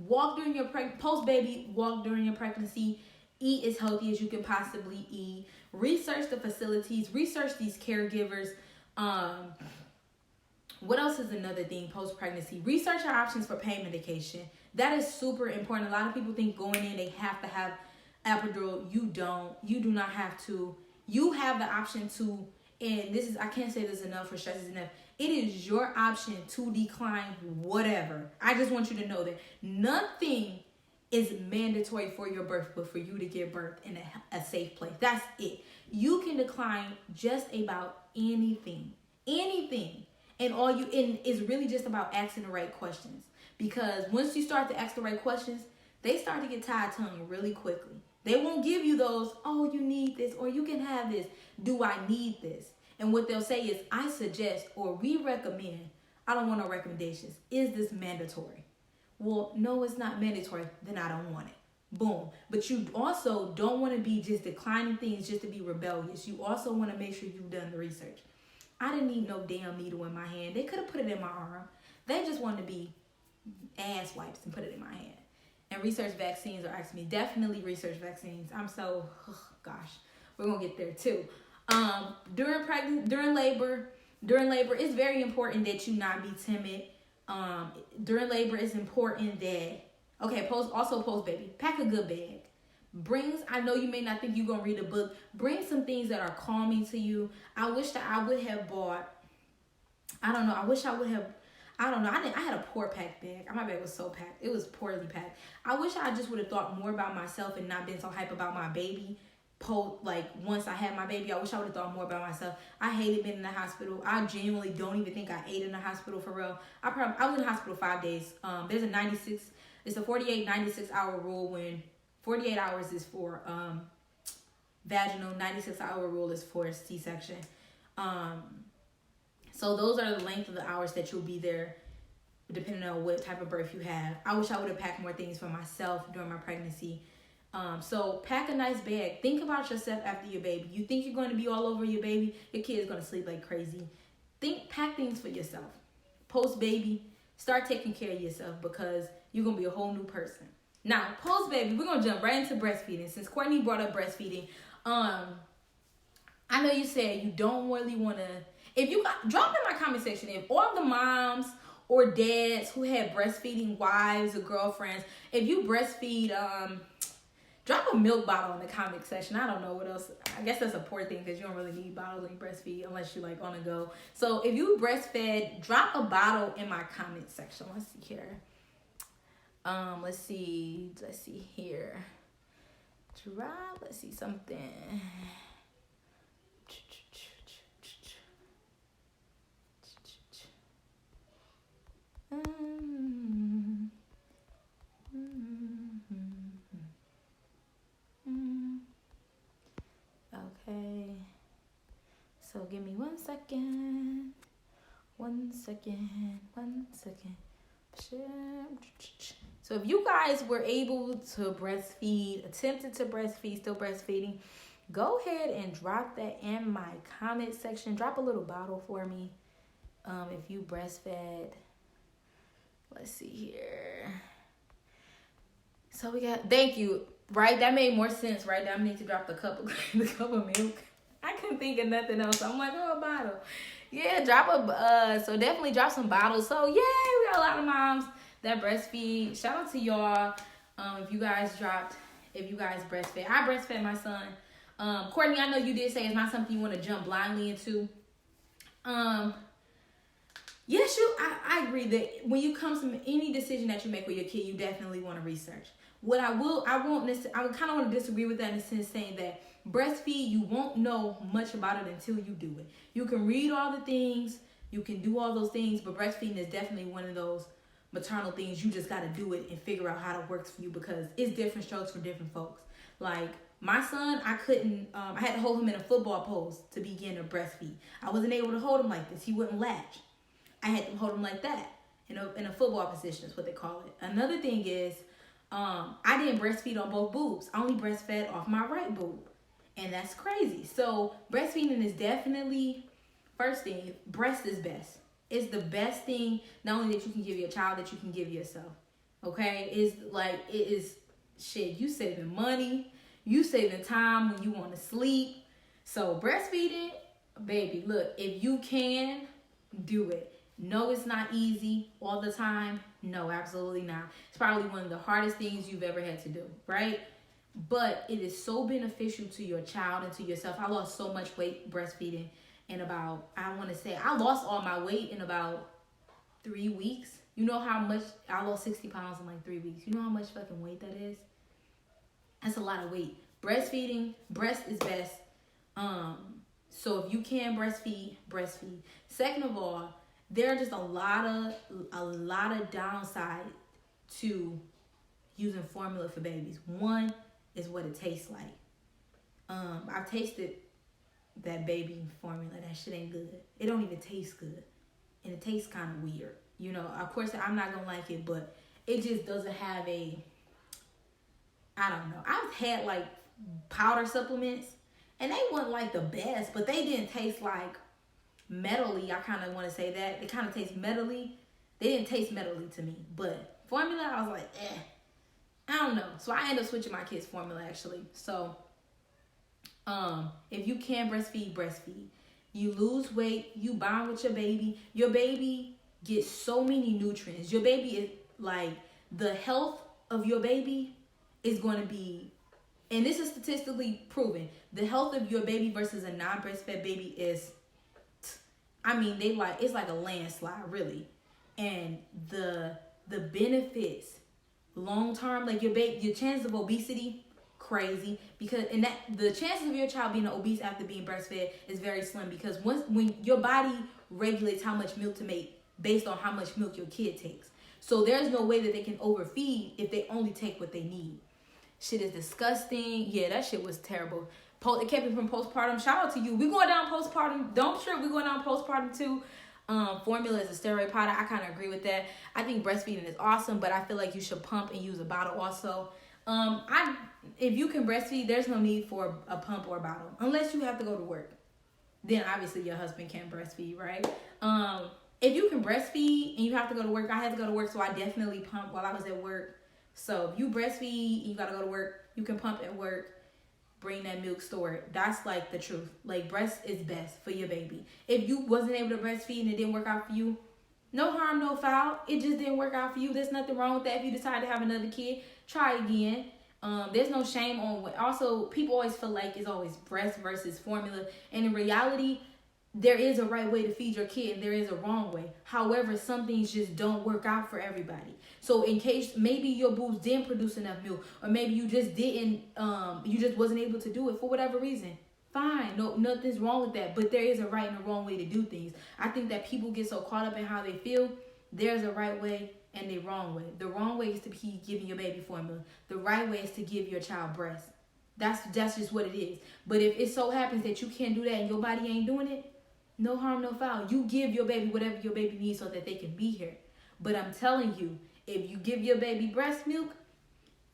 walk during your post-baby, walk during your pregnancy. Eat as healthy as you can possibly eat. Research the facilities. Research these caregivers. What else is another thing post-pregnancy? Research your options for pain medication. That is super important. A lot of people think going in, they have to have epidural. You don't. You do not have to. You have the option to, and I can't say this enough or stress this enough. It is your option to decline whatever. I just want you to know that nothing is mandatory for your birth, but for you to give birth in a safe place. That's it. You can decline just about anything. Anything. And it's really just about asking the right questions. Because once you start to ask the right questions, they start to get tired tongue really quickly. They won't give you those, oh, you need this, or you can have this. Do I need this? And what they'll say is, I suggest, or we recommend. I don't want no recommendations. Is this mandatory? Well, no, it's not mandatory. Then I don't want it. Boom. But you also don't want to be just declining things just to be rebellious. You also want to make sure you've done the research. I didn't need no damn needle in my hand. They could have put it in my arm. They just wanted to be ass wipes and put it in my hand. And research vaccines are actually definitely research vaccines. We're going to get there too. During labor, it's very important that you not be timid. During labor, it's important that, post baby, pack a good bag. I know you may not think you're going to read a book. Bring some things that are calming to you. I wish that I would have bought, I had a poor packed bag. My bag was so packed. It was poorly packed. I wish I just would have thought more about myself and not been so hype about my baby. Once I had my baby, I wish I would have thought more about myself. I hated being in the hospital. I genuinely don't even think I ate in the hospital for real. I was in the hospital 5 days. There's it's a 48, 96 hour rule when 48 hours is for vaginal, 96-hour rule is for C-section. So those are the length of the hours that you'll be there, depending on what type of birth you have. I wish I would have packed more things for myself during my pregnancy. So pack a nice bag. Think about yourself after your baby. You think you're going to be all over your baby, your kid is going to sleep like crazy. Pack things for yourself. Post-baby, start taking care of yourself because you're going to be a whole new person. Now, post-baby, we're going to jump right into breastfeeding. Since Courtney brought up breastfeeding, I know you said you don't really want to, drop in my comment section if all the moms or dads who had breastfeeding wives or girlfriends, if you breastfeed, drop a milk bottle in the comment section. I don't know what else. I guess that's a poor thing because you don't really need bottles when you breastfeed unless you're on the go. So if you breastfed, drop a bottle in my comment section. Let's see here. Let's see here. Let's see something. Okay. So give me 1 second. 1 second. So if you guys were able to breastfeed, attempted to breastfeed, still breastfeeding, go ahead and drop that in my comment section. Drop a little bottle for me. If you breastfed. Let's see here. So we got, thank you. Right? That made more sense, right? I need to drop the cup of milk. I couldn't think of nothing else. I'm like, a bottle. Yeah, so definitely drop some bottles. So yeah, we got a lot of moms that breastfeed. Shout out to y'all. If you guys breastfed, I breastfed my son. Courtney, I know you did say it's not something you want to jump blindly into. Yes, I agree that when you come to any decision that you make with your kid, you definitely want to research. What I would kind of want to disagree with that in the sense saying that breastfeed, you won't know much about it until you do it. You can read all the things, you can do all those things, but breastfeeding is definitely one of those maternal things. You just got to do it and figure out how it works for you because it's different strokes for different folks. Like my son, I had to hold him in a football pose to begin to breastfeed. I wasn't able to hold him like this. He wouldn't latch. I had to hold him like that in a football position is what they call it. Another thing is, I didn't breastfeed on both boobs. I only breastfed off my right boob. And that's crazy. So breastfeeding is definitely, first thing, breast is best. It's the best thing, not only that you can give your child, that you can give yourself. Okay? You saving money. You saving time when you want to sleep. So breastfeeding, baby, look, if you can, do it. No, it's not easy all the time. No, absolutely not. It's probably one of the hardest things you've ever had to do, right? But it is so beneficial to your child and to yourself. I lost so much weight breastfeeding in about, I lost all my weight in about 3 weeks. You know how much, I lost 60 pounds in like 3 weeks. You know how much fucking weight that is? That's a lot of weight. Breastfeeding, breast is best. So if you can breastfeed. Second of all, there are just a lot of downside to using formula for babies. One is what it tastes like. I've tasted that baby formula. That shit ain't good. It don't even taste good. And it tastes kind of weird. You know, of course, I'm not going to like it, but it just doesn't have I don't know. I've had like powder supplements and they weren't like the best, but they didn't taste like metally. I kind of want to say that. It kind of tastes metally. They didn't taste metally to me. But formula, I was like, I don't know. So I ended up switching my kids' formula actually. So if you can breastfeed. You lose weight. You bond with your baby. Your baby gets so many nutrients. Your baby is like, the health of your baby is going to be, and this is statistically proven, the health of your baby versus a non-breastfed baby is, it's like a landslide, really. And the benefits long term, like your chances of obesity, crazy, because the chances of your child being obese after being breastfed is very slim, because when your body regulates how much milk to make based on how much milk your kid takes. So there's no way that they can overfeed if they only take what they need. Shit is disgusting. Yeah, that shit was terrible. It kept me from postpartum. Shout out to you. We going down postpartum. Don't sure we going down postpartum too. Formula is a steroid powder. I kind of agree with that. I think breastfeeding is awesome, but I feel like you should pump and use a bottle also. If you can breastfeed, there's no need for a pump or a bottle unless you have to go to work. Then obviously your husband can breastfeed, right? If you can breastfeed and you have to go to work, I had to go to work, so I definitely pumped while I was at work. So if you breastfeed and you gotta go to work, you can pump at work. Bring that milk, store it. That's like the truth. Like, breast is best for your baby. If you wasn't able to breastfeed and it didn't work out for you, no harm, no foul. It just didn't work out for you. There's nothing wrong with that. If you decide to have another kid, try again. There's no shame on what. Also, people always feel like it's always breast versus formula. And in reality, there is a right way to feed your kid and there is a wrong way. However, some things just don't work out for everybody. So in case maybe your boobs didn't produce enough milk, or maybe you just didn't, you just wasn't able to do it for whatever reason. Fine, no, nothing's wrong with that. But there is a right and a wrong way to do things. I think that people get so caught up in how they feel. There's a right way and a wrong way. The wrong way is to be giving your baby formula. The right way is to give your child breast. That's just what it is. But if it so happens that you can't do that and your body ain't doing it, no harm, no foul. You give your baby whatever your baby needs so that they can be here. But I'm telling you, if you give your baby breast milk,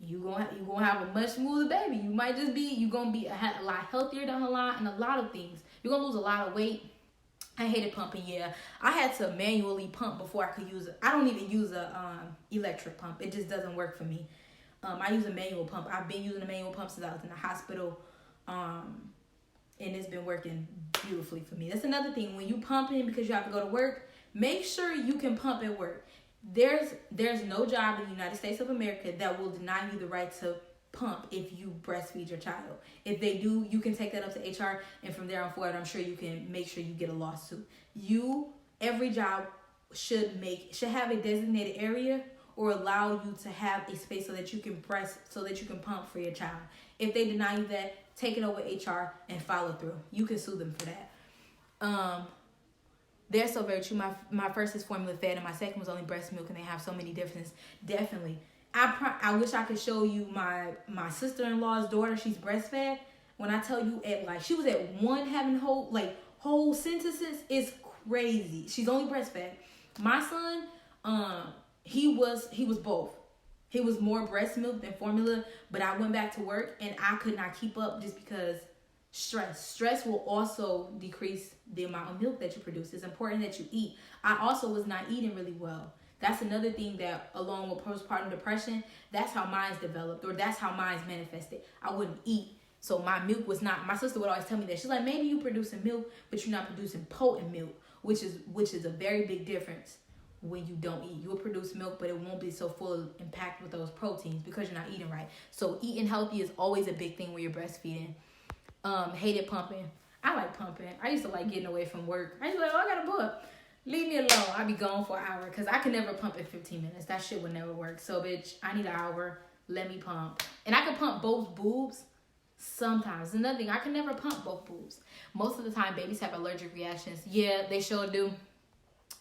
you're gonna have a much smoother baby. You're gonna be a lot healthier down the line, and a lot of things. You're gonna lose a lot of weight. I hated pumping. Yeah, I had to manually pump before I could use it. I don't even use a electric pump. It just doesn't work for me. I use a manual pump. I've been using a manual pump since I was in the hospital. And it's been working beautifully for me. That's another thing. When you pumping because you have to go to work, make sure you can pump at work. there's no job in the United States of America that will deny you the right to pump if you breastfeed your child. If they do, you can take that up to HR, and from there on forward, I'm sure you can make sure you get a lawsuit. Every job should have a designated area or allow you to have a space so that you can pump for your child. If they deny you that, take it over HR and follow through. You can sue them for that. They're so very true. My first is formula fed and my second was only breast milk, and they have so many differences. Definitely. I wish I could show you my sister-in-law's daughter. She's breastfed. When I tell you she was at one having whole sentences, it's crazy. She's only breastfed. My son, he was both. He was more breast milk than formula, but I went back to work and I could not keep up just because stress will also decrease the amount of milk that you produce. It's important that you eat. I also was not eating really well. That's another thing that, along with postpartum depression, that's how mine's developed, or that's how mine's manifested. I wouldn't eat. So my milk was not, my sister would always tell me that. She's like, maybe you producing milk, but you're not producing potent milk, which is a very big difference when you don't eat. You'll produce milk, but it won't be so full of impact with those proteins because you're not eating right. So eating healthy is always a big thing when you're breastfeeding. Hated pumping. I like pumping. I used to like getting away from work. I used to be like, I gotta pump. Leave me alone. I'd be gone for an hour because I could never pump in 15 minutes. That shit would never work. So, bitch, I need an hour. Let me pump. And I can pump both boobs sometimes. Another thing, I can never pump both boobs. Most of the time, babies have allergic reactions. Yeah, they sure do.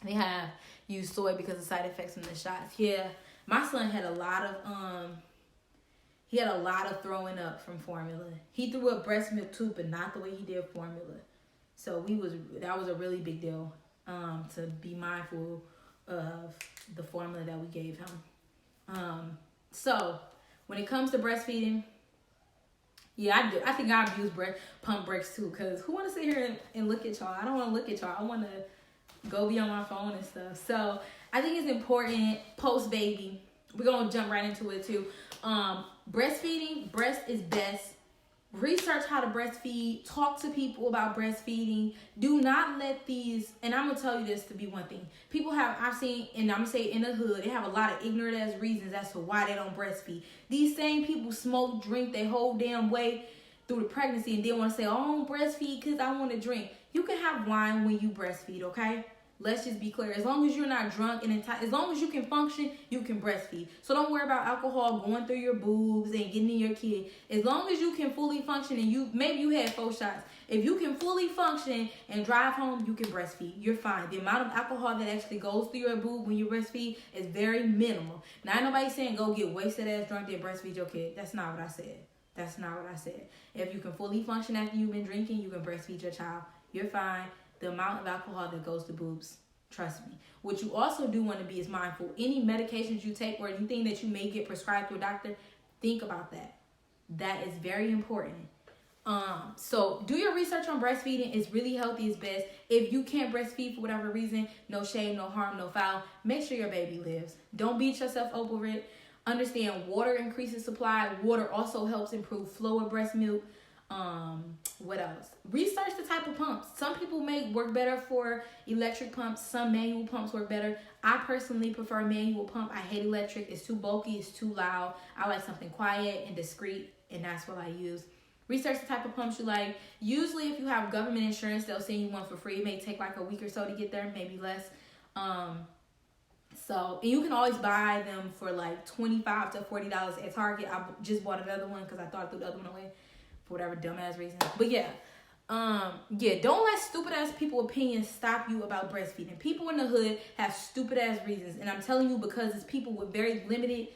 They have used soy because of side effects from the shots. Yeah, my son had a lot of throwing up from formula. He threw up breast milk too, but not the way he did formula. So that was a really big deal. To be mindful of the formula that we gave him. So when it comes to breastfeeding, yeah, I do. I think I've used pump breaks too, because who want to sit here and look at y'all? I don't want to look at y'all. I want to go be on my phone and stuff. So I think it's important post-baby. We're going to jump right into it too. Breastfeeding, breast is best. Research how to breastfeed. Talk to people about breastfeeding. Do not let these, and I'm going to tell you this to be one thing. I've seen, and I'm going to say in the hood, they have a lot of ignorant ass reasons as to why they don't breastfeed. These same people smoke, drink their whole damn way through the pregnancy and then want to say, oh, I don't breastfeed because I want to drink. You can have wine when you breastfeed, okay? Let's just be clear. As long as you're not drunk and as long as you can function, you can breastfeed. So don't worry about alcohol going through your boobs and getting in your kid. As long as you can fully function and maybe you had 4 shots. If you can fully function and drive home, you can breastfeed. You're fine. The amount of alcohol that actually goes through your boob when you breastfeed is very minimal. Now, ain't nobody saying go get wasted ass drunk and breastfeed your kid. That's not what I said. That's not what I said. If you can fully function after you've been drinking, you can breastfeed your child. You're fine. The amount of alcohol that goes to boobs, trust me. What you also do want to be is mindful. Any medications you take or anything that you may get prescribed through a doctor, think about that. That is very important. So do your research on breastfeeding. It's really healthy. It's best. If you can't breastfeed for whatever reason, no shame, no harm, no foul. Make sure your baby lives. Don't beat yourself over it. Understand water increases supply. Water also helps improve flow of breast milk. What else? Research the type of pumps. Some people may work better for electric pumps. Some manual pumps work better. I personally prefer manual pump. I hate electric. It's too bulky. It's too loud. I like something quiet and discreet, and that's what I use. Research the type of pumps you like. Usually, if you have government insurance, they'll send you one for free. It may take like a week or so to get there, maybe less. So, and you can always buy them for like $25 to $40 at Target. I just bought another one because I thought I threw the other one away for whatever dumbass reason. But yeah, don't let stupid ass people opinions stop you about breastfeeding. People in the hood have stupid ass reasons, and I'm telling you because it's people with very limited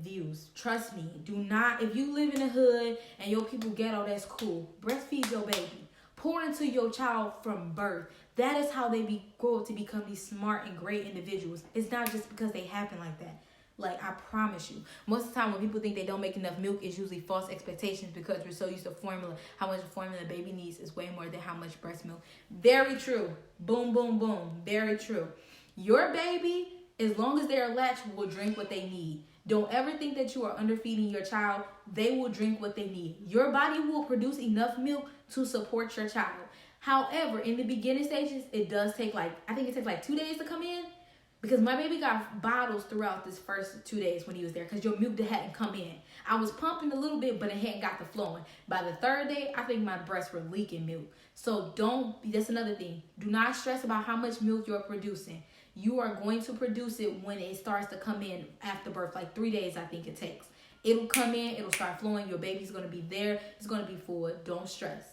views. Trust me. Do not, if you live in the hood and your people ghetto, that's cool. Breastfeed your baby. Pour into your child from birth. That is how they grow up to become these smart and great individuals. It's not just because they happen like that. Like, I promise you. Most of the time when people think they don't make enough milk, it's usually false expectations because we're so used to formula. How much formula a baby needs is way more than how much breast milk. Very true. Boom, boom, boom. Very true. Your baby, as long as they're latched, will drink what they need. Don't ever think that you are underfeeding your child. They will drink what they need. Your body will produce enough milk to support your child. However, in the beginning stages, it does take I think it takes 2 days to come in. Because my baby got bottles throughout this first 2 days when he was there. Because your milk hadn't come in. I was pumping a little bit, but it hadn't got the flowing. By the third day, I think my breasts were leaking milk. So that's another thing. Do not stress about how much milk you're producing. You are going to produce it when it starts to come in after birth. 3 days, I think it takes. It'll come in. It'll start flowing. Your baby's going to be there. It's going to be full. Don't stress.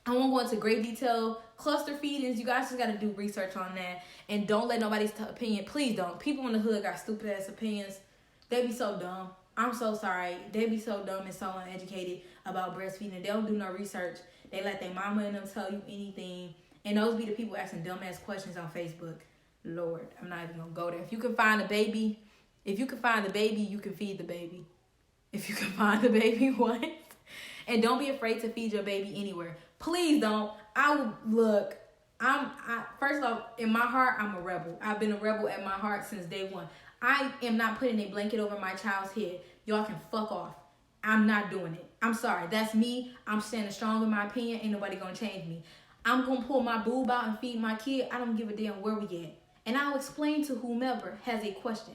I won't go into great detail. Cluster feedings, you guys just got to do research on that. And don't let nobody's opinion. Please don't. People in the hood got stupid ass opinions. They be so dumb. I'm so sorry. They be so dumb and so uneducated about breastfeeding. They don't do no research. They let their mama and them tell you anything. And those be the people asking dumb ass questions on Facebook. Lord, I'm not even going to go there. If you can find the baby, you can feed the baby. If you can find the baby, what? And don't be afraid to feed your baby anywhere. Please don't. First off, in my heart, I'm a rebel. I've been a rebel at my heart since day one. I am not putting a blanket over my child's head. Y'all can fuck off. I'm not doing it. I'm sorry. That's me. I'm standing strong in my opinion. Ain't nobody gonna change me. I'm gonna pull my boob out and feed my kid. I don't give a damn where we at. And I'll explain to whomever has a question.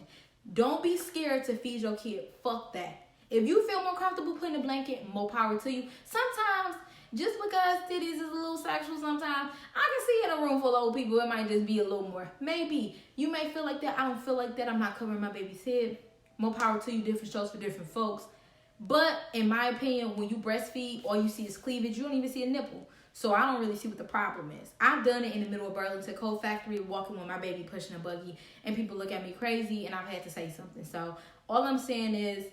Don't be scared to feed your kid. Fuck that. If you feel more comfortable putting a blanket, more power to you. Sometimes, just because titties is a little sexual sometimes, I can see in a room full of old people, it might just be a little more. Maybe. You may feel like that. I don't feel like that. I'm not covering my baby's head. More power to you. Different shows for different folks. But, in my opinion, when you breastfeed, all you see is cleavage. You don't even see a nipple. So, I don't really see what the problem is. I've done it in the middle of Burlington Coal Factory, walking with my baby, pushing a buggy, and people look at me crazy, and I've had to say something. So, all I'm saying is,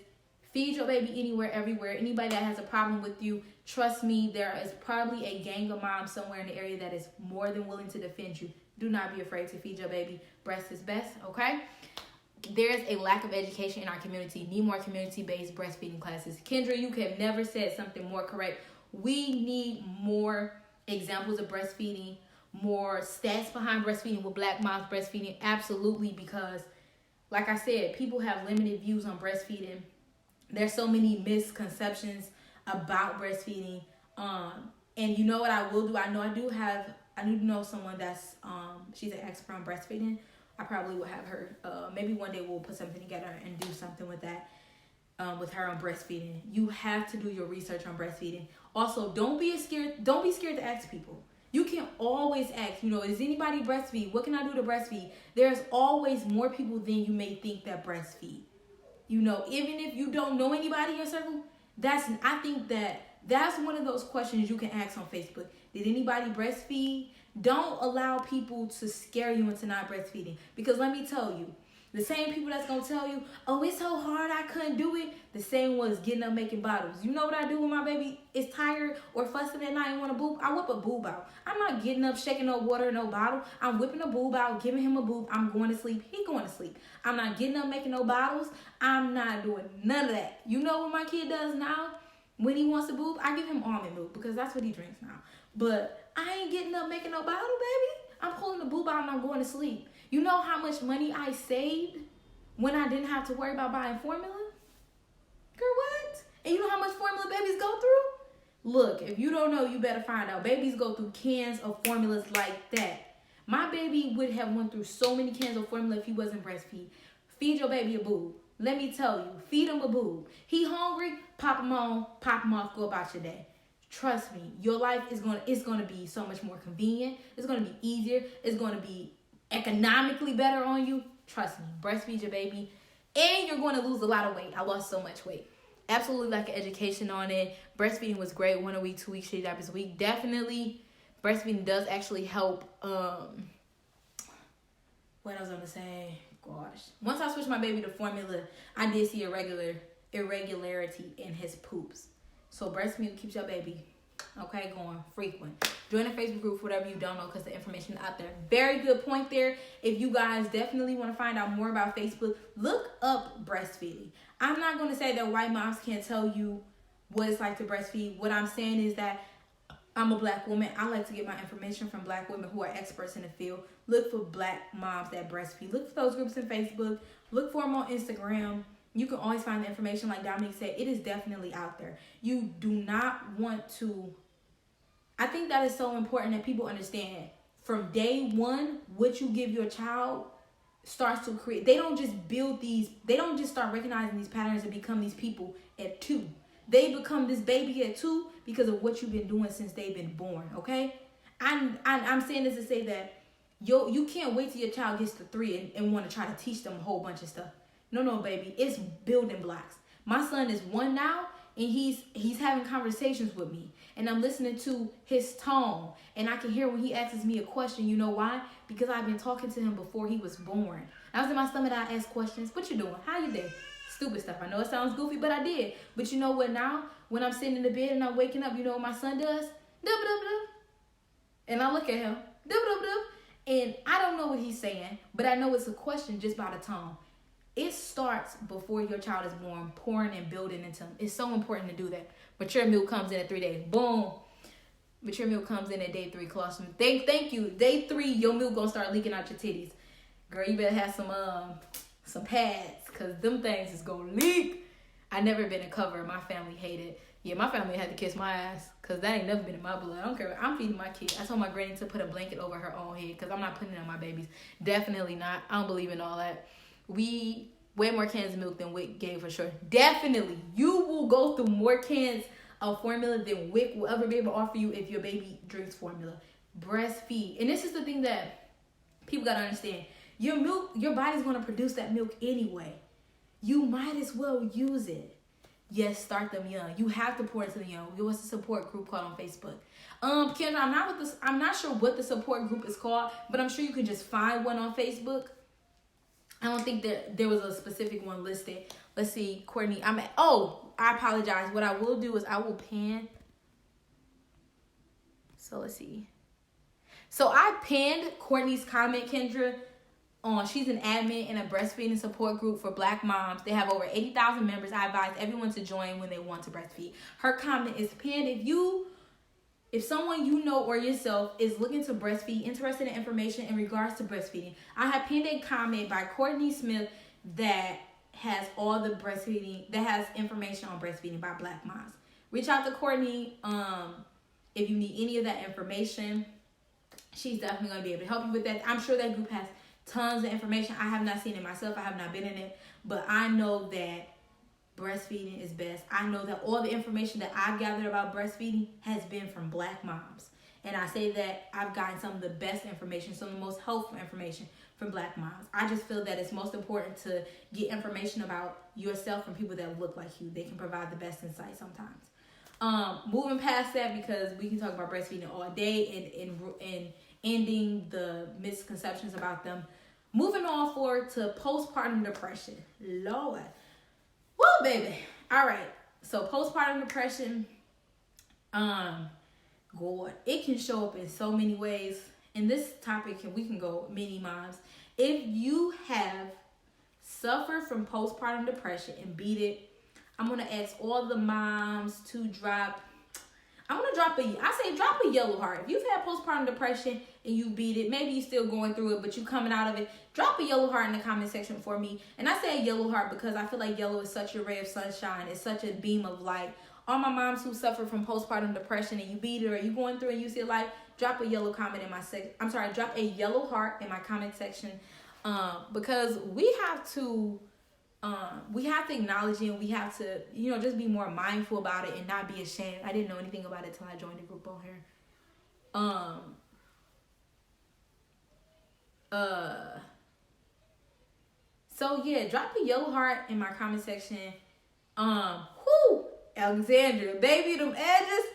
feed your baby anywhere, everywhere. Anybody that has a problem with you, trust me, there is probably a gang of moms somewhere in the area that is more than willing to defend you. Do not be afraid to feed your baby. Breast is best, okay? There's a lack of education in our community. Need more community-based breastfeeding classes. Kendra, you have never said something more correct. We need more examples of breastfeeding, more stats behind breastfeeding with Black moms breastfeeding. Absolutely, because, like I said, people have limited views on breastfeeding. There's so many misconceptions about breastfeeding. And you know what I will do? I do know someone that's, she's an expert on breastfeeding. I probably will have her, maybe one day we'll put something together and do something with that, with her on breastfeeding. You have to do your research on breastfeeding. Also, don't be scared to ask people. You can always ask, is anybody breastfeed? What can I do to breastfeed? There's always more people than you may think that breastfeed. Even if you don't know anybody in your circle, I think that's one of those questions you can ask on Facebook. Did anybody breastfeed? Don't allow people to scare you into not breastfeeding. Because let me tell you, the same people that's going to tell you, oh, it's so hard, I couldn't do it. The same ones getting up making bottles. You know what I do when my baby is tired or fussing at night and want a boob? I whip a boob out. I'm not getting up, shaking no water, no bottle. I'm whipping a boob out, giving him a boob. I'm going to sleep. He going to sleep. I'm not getting up, making no bottles. I'm not doing none of that. You know what my kid does now? When he wants a boob, I give him almond milk because that's what he drinks now. But I ain't getting up, making no bottle, baby. I'm pulling the boob out and I'm going to sleep. You know how much money I saved when I didn't have to worry about buying formula? Girl, what? And you know how much formula babies go through? Look, if you don't know, you better find out. Babies go through cans of formulas like that. My baby would have went through so many cans of formula if he wasn't breastfeed. Feed your baby a boob. Let me tell you, feed him a boob. He hungry, pop him on, pop him off, go about your day. Trust me, your life is gonna be so much more convenient. It's gonna be easier. It's gonna be economically better on you. Trust me, breastfeed your baby, and you're going to lose a lot of weight. I lost so much weight. Absolutely like an education on it. Breastfeeding was great. 1 a week, 2 weeks, 3 diapers a week. Definitely, breastfeeding does actually help. What I was gonna say, gosh. Once I switched my baby to formula, I did see irregularity in his poops. So breast milk keeps your baby, going frequent. Join the Facebook group for whatever you don't know because the information is out there. Very good point there. If you guys definitely want to find out more about Facebook, look up breastfeeding. I'm not going to say that white moms can't tell you what it's like to breastfeed. What I'm saying is that I'm a Black woman. I like to get my information from Black women who are experts in the field. Look for Black moms that breastfeed. Look for those groups on Facebook. Look for them on Instagram. You can always find the information. Like Dominique said, it is definitely out there. You do not want to I think that is so important that people understand from day one, what you give your child starts to create. They don't just start recognizing these patterns and become these people at 2. They become this baby at 2 because of what you've been doing since they've been born, okay? I'm saying this to say that you can't wait till your child gets to 3 and want to try to teach them a whole bunch of stuff. No, baby. It's building blocks. My son is 1 now, and he's having conversations with me. And I'm listening to his tone. And I can hear when he asks me a question. You know why? Because I've been talking to him before he was born. I was in my stomach, I asked questions. What you doing? How you doing? Stupid stuff. I know it sounds goofy, but I did. But you know what now? When I'm sitting in the bed and I'm waking up, you know what my son does? Dub-dub-dub. And I look at him. Dub-dub-dub. And I don't know what he's saying, but I know it's a question just by the tone. It starts before your child is born, pouring and building into them. It's so important to do that. Mature milk comes in at 3 days. Boom. Mature milk comes in at day 3. Colostrum. Thank you. Day 3, your milk gonna start leaking out your titties. Girl, you better have some pads, because them things is gonna leak. I never been a cover. My family hated. Yeah, my family had to kiss my ass, because that ain't never been in my blood. I don't care. I'm feeding my kid. I told my granny to put a blanket over her own head, because I'm not putting it on my babies. Definitely not. I don't believe in all that. We way more cans of milk than WIC gave for sure. Definitely. You will go through more cans of formula than WIC will ever be able to offer you if your baby drinks formula. Breastfeed. And this is the thing that people got to understand. Your milk, your body's going to produce that milk anyway. You might as well use it. Yes, start them young. You have to pour into the young. There was a support group called on Facebook. Kendra, I'm not sure what the support group is called, but I'm sure you can just find one on Facebook. I don't think that there was a specific one listed. Let's see, Courtney. I apologize. What I will do is I will pin. So let's see. So I pinned Courtney's comment, Kendra. She's an admin in a breastfeeding support group for Black moms. They have over 80,000 members. I advise everyone to join when they want to breastfeed. Her comment is pinned. If someone you know or yourself is looking to breastfeed, interested in information in regards to breastfeeding, I have pinned a comment by Courtney Smith that has all the breastfeeding, that has information on breastfeeding by Black moms. Reach out to Courtney if you need any of that information. She's definitely going to be able to help you with that. I'm sure that group has tons of information. I have not seen it myself. I have not been in it. But I know that breastfeeding is best. I know that all the information that I've gathered about breastfeeding has been from Black moms. And I say that I've gotten some of the best information, some of the most helpful information from Black moms. I just feel that it's most important to get information about yourself from people that look like you. They can provide the best insight sometimes. Moving past that, because we can talk about breastfeeding all day and ending the misconceptions about them. Moving on forward to postpartum depression. Lord. Woo, baby. All right. So postpartum depression, God, it can show up in so many ways. In this topic, we can go many moms. If you have suffered from postpartum depression and beat it, I'm going to ask all the moms to drop a yellow heart. If you've had postpartum depression and you beat it, maybe you're still going through it, but you're coming out of it, drop a yellow heart in the comment section for me. And I say a yellow heart because I feel like yellow is such a ray of sunshine. It's such a beam of light. All my moms who suffer from postpartum depression and you beat it, or you going through and you see life, drop a yellow comment in my drop a yellow heart in my comment section. Because we have to acknowledge it, and we have to, just be more mindful about it and not be ashamed. I didn't know anything about it till I joined the group on here. So yeah, drop a yellow heart in my comment section. Alexandria, baby, them edges,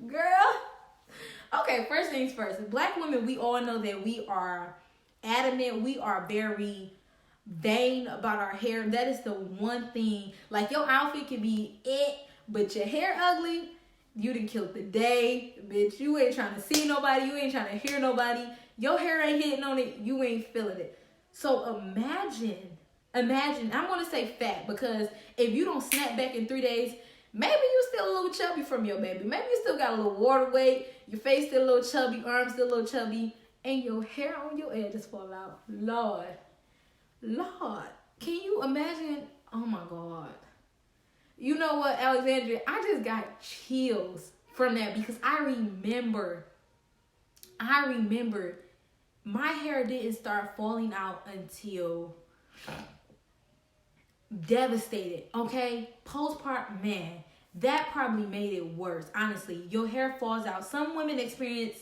girl. Okay, first things first. Black women, we all know that we are adamant. We are very vain about our hair. That is the one thing. Like, your outfit can be it, but your hair ugly, you done killed the day, bitch. You ain't trying to see nobody. You ain't trying to hear nobody. Your hair ain't hitting on it. You ain't feeling it. So imagine, I'm going to say fat, because if you don't snap back in 3 days, maybe you still a little chubby from your baby. Maybe you still got a little water weight. Your face still a little chubby. Arms still a little chubby. And your hair on your edges fall out. Lord, can you imagine? Oh my God. You know what, Alexandria? I just got chills from that, because I remember my hair didn't start falling out until devastated. Okay, postpartum, man, that probably made it worse. Honestly, your hair falls out. Some women experience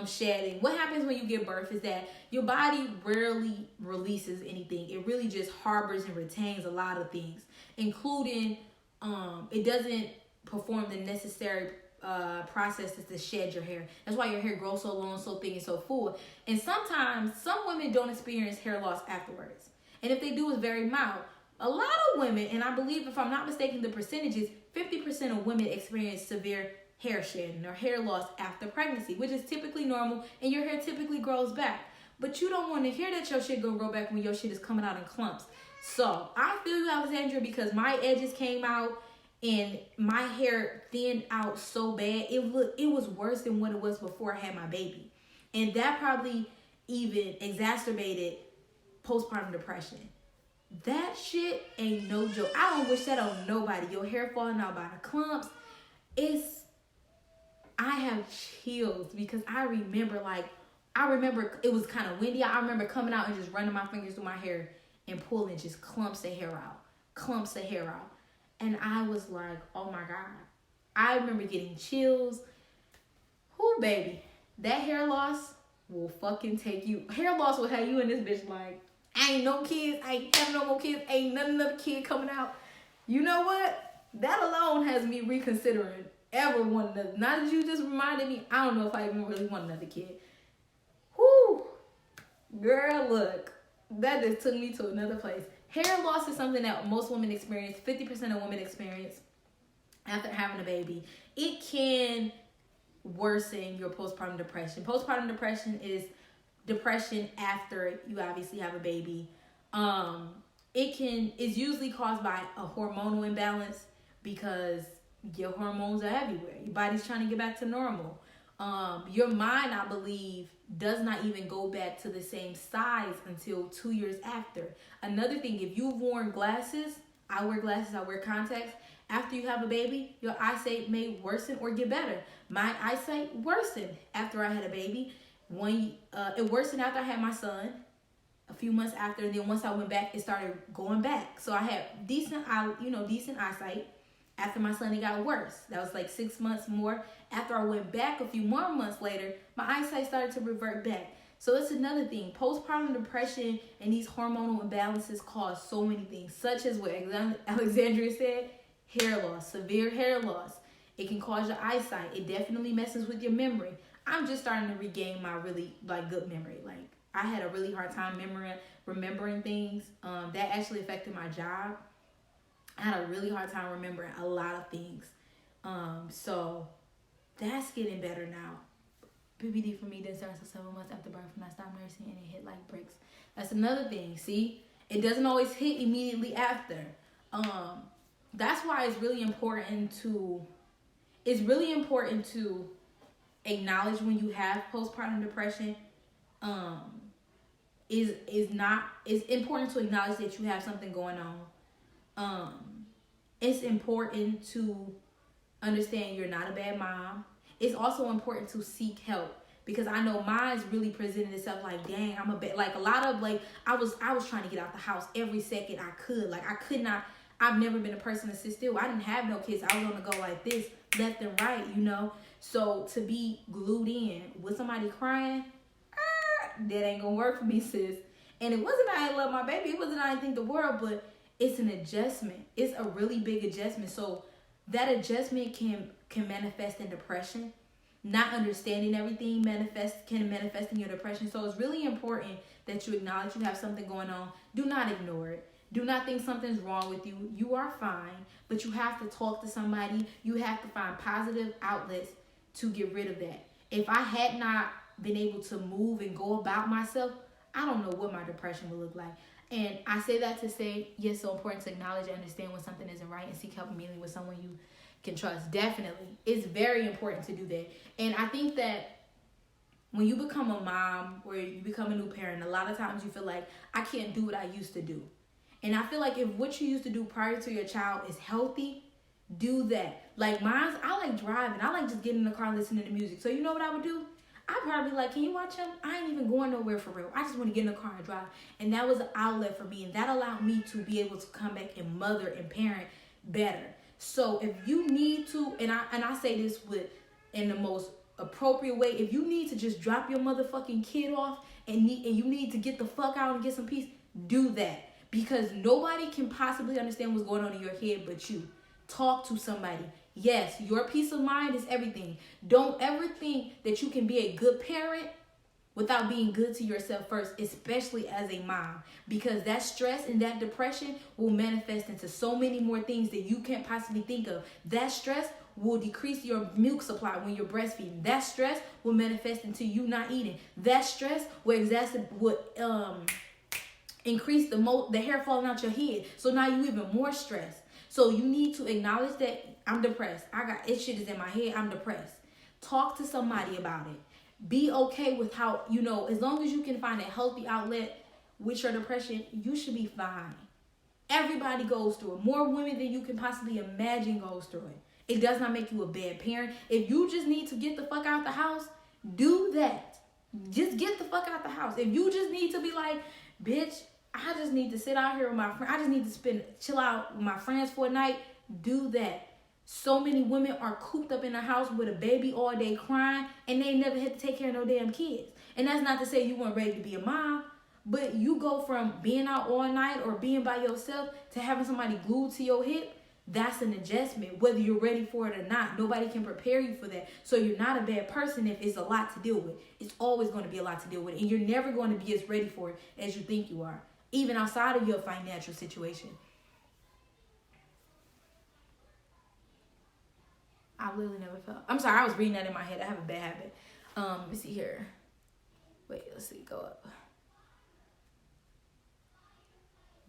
shedding. What happens when you give birth is that your body rarely releases anything. It really just harbors and retains a lot of things, including it doesn't perform the necessary processes to shed your hair. That's why your hair grows so long, so thick, and so full. And sometimes some women don't experience hair loss afterwards, and if they do, it's very mild. A lot of women, and I believe, if I'm not mistaken, the percentages, 50% of women experience severe hair shedding or hair loss after pregnancy, which is typically normal, and your hair typically grows back. But you don't want to hear that your shit gonna grow back when your shit is coming out in clumps. So I feel you, Alexandria, because my edges came out and my hair thinned out so bad. It was worse than what it was before I had my baby. And that probably even exacerbated postpartum depression. That shit ain't no joke. I don't wish that on nobody. Your hair falling out by the clumps. I have chills because I remember it was kind of windy. I remember coming out and just running my fingers through my hair and pulling just clumps of hair out. And I was like, oh my God. I remember getting chills. Whoo, baby. That hair loss will fucking take you. Hair loss will have you in this bitch like, I ain't no kids. I ain't having no more kids. Ain't another kid coming out. You know what? That alone has me reconsidering ever wanting another. Now that you just reminded me, I don't know if I even really want another kid. Whoo. Girl, look. That just took me to another place. Hair loss is something that most women experience. 50% of women experience after having a baby. It can worsen your postpartum depression. Postpartum depression is depression after you obviously have a baby. It's usually caused by a hormonal imbalance because your hormones are everywhere. Your body's trying to get back to normal. Your mind, I believe, does not even go back to the same size until 2 years after. Another thing, if you've worn glasses, I wear contacts. After you have a baby, your eyesight may worsen or get better. My eyesight worsened after I had a baby. It worsened after I had my son a few months after, and then once I went back, it started going back. So I had decent eyesight. After my son, it got worse. That was like 6 months more. After I went back a few more months later, my eyesight started to revert back. So that's another thing. Postpartum depression and these hormonal imbalances cause so many things, such as what Alexandria said, hair loss, severe hair loss. It can cause your eyesight. It definitely messes with your memory. I'm just starting to regain my really good memory. Like, I had a really hard time remembering things. That actually affected my job. I had a really hard time remembering a lot of things. So that's getting better now. PPD for me didn't start until 7 months after birth when I stopped nursing, and it hit like bricks. That's another thing. See, it doesn't always hit immediately after. That's why it's really important to acknowledge when you have postpartum depression. It's important to acknowledge that you have something going on. It's important to understand you're not a bad mom. It's also important to seek help, because I know mine's really presented itself like, dang, I'm a bit like a lot of I was trying to get out the house every second I could. Like, I could not. I've never been a person to sit still. I didn't have no kids. I was on the go like this, left and right, So to be glued in with somebody crying, that ain't gonna work for me, sis. And it wasn't that I didn't love my baby. It wasn't that I didn't think the world, but it's an adjustment. It's a really big adjustment. So that adjustment can manifest in depression. Not understanding everything can manifest in your depression. So it's really important that you acknowledge you have something going on. Do not ignore it. Do not think something's wrong with you. You are fine, but you have to talk to somebody. You have to find positive outlets to get rid of that. If I had not been able to move and go about myself, I don't know what my depression would look like. And I say that to say, yes, so important to acknowledge and understand when something isn't right and seek help immediately with someone you can trust. Definitely. It's very important to do that. And I think that when you become a mom or you become a new parent, a lot of times you feel like, I can't do what I used to do. And I feel like if what you used to do prior to your child is healthy, do that. Like mine, I like driving. I like just getting in the car and listening to music. So you know what I would do? I'd probably be like, can you watch him? I ain't even going nowhere for real. I just want to get in the car and drive. And that was an outlet for me. And that allowed me to be able to come back and mother and parent better. So if you need to, and I say this in the most appropriate way, if you need to just drop your motherfucking kid off and you need to get the fuck out and get some peace, do that. Because nobody can possibly understand what's going on in your head but you. Talk to somebody. Yes, your peace of mind is everything. Don't ever think that you can be a good parent without being good to yourself first, especially as a mom. Because that stress and that depression will manifest into so many more things that you can't possibly think of. That stress will decrease your milk supply when you're breastfeeding. That stress will manifest into you not eating. That stress will increase the hair falling out your head. So now you even more stressed. So you need to acknowledge that I'm depressed. This shit is in my head. I'm depressed. Talk to somebody about it. Be okay with how, as long as you can find a healthy outlet with your depression, you should be fine. Everybody goes through it. More women than you can possibly imagine goes through it. It does not make you a bad parent. If you just need to get the fuck out the house, do that. Just get the fuck out the house. If you just need to be like, bitch, I just need to sit out here with my friends. I just need to chill out with my friends for a night. Do that. So many women are cooped up in the house with a baby all day crying, and they never had to take care of no damn kids. And that's not to say you weren't ready to be a mom, but you go from being out all night or being by yourself to having somebody glued to your hip. That's an adjustment, whether you're ready for it or not. Nobody can prepare you for that. So you're not a bad person if it's a lot to deal with. It's always going to be a lot to deal with, and you're never going to be as ready for it as you think you are, even outside of your financial situation. I literally never felt. I'm sorry, I was reading that in my head. I have a bad habit. Let me see here. Wait, let's see. Go up.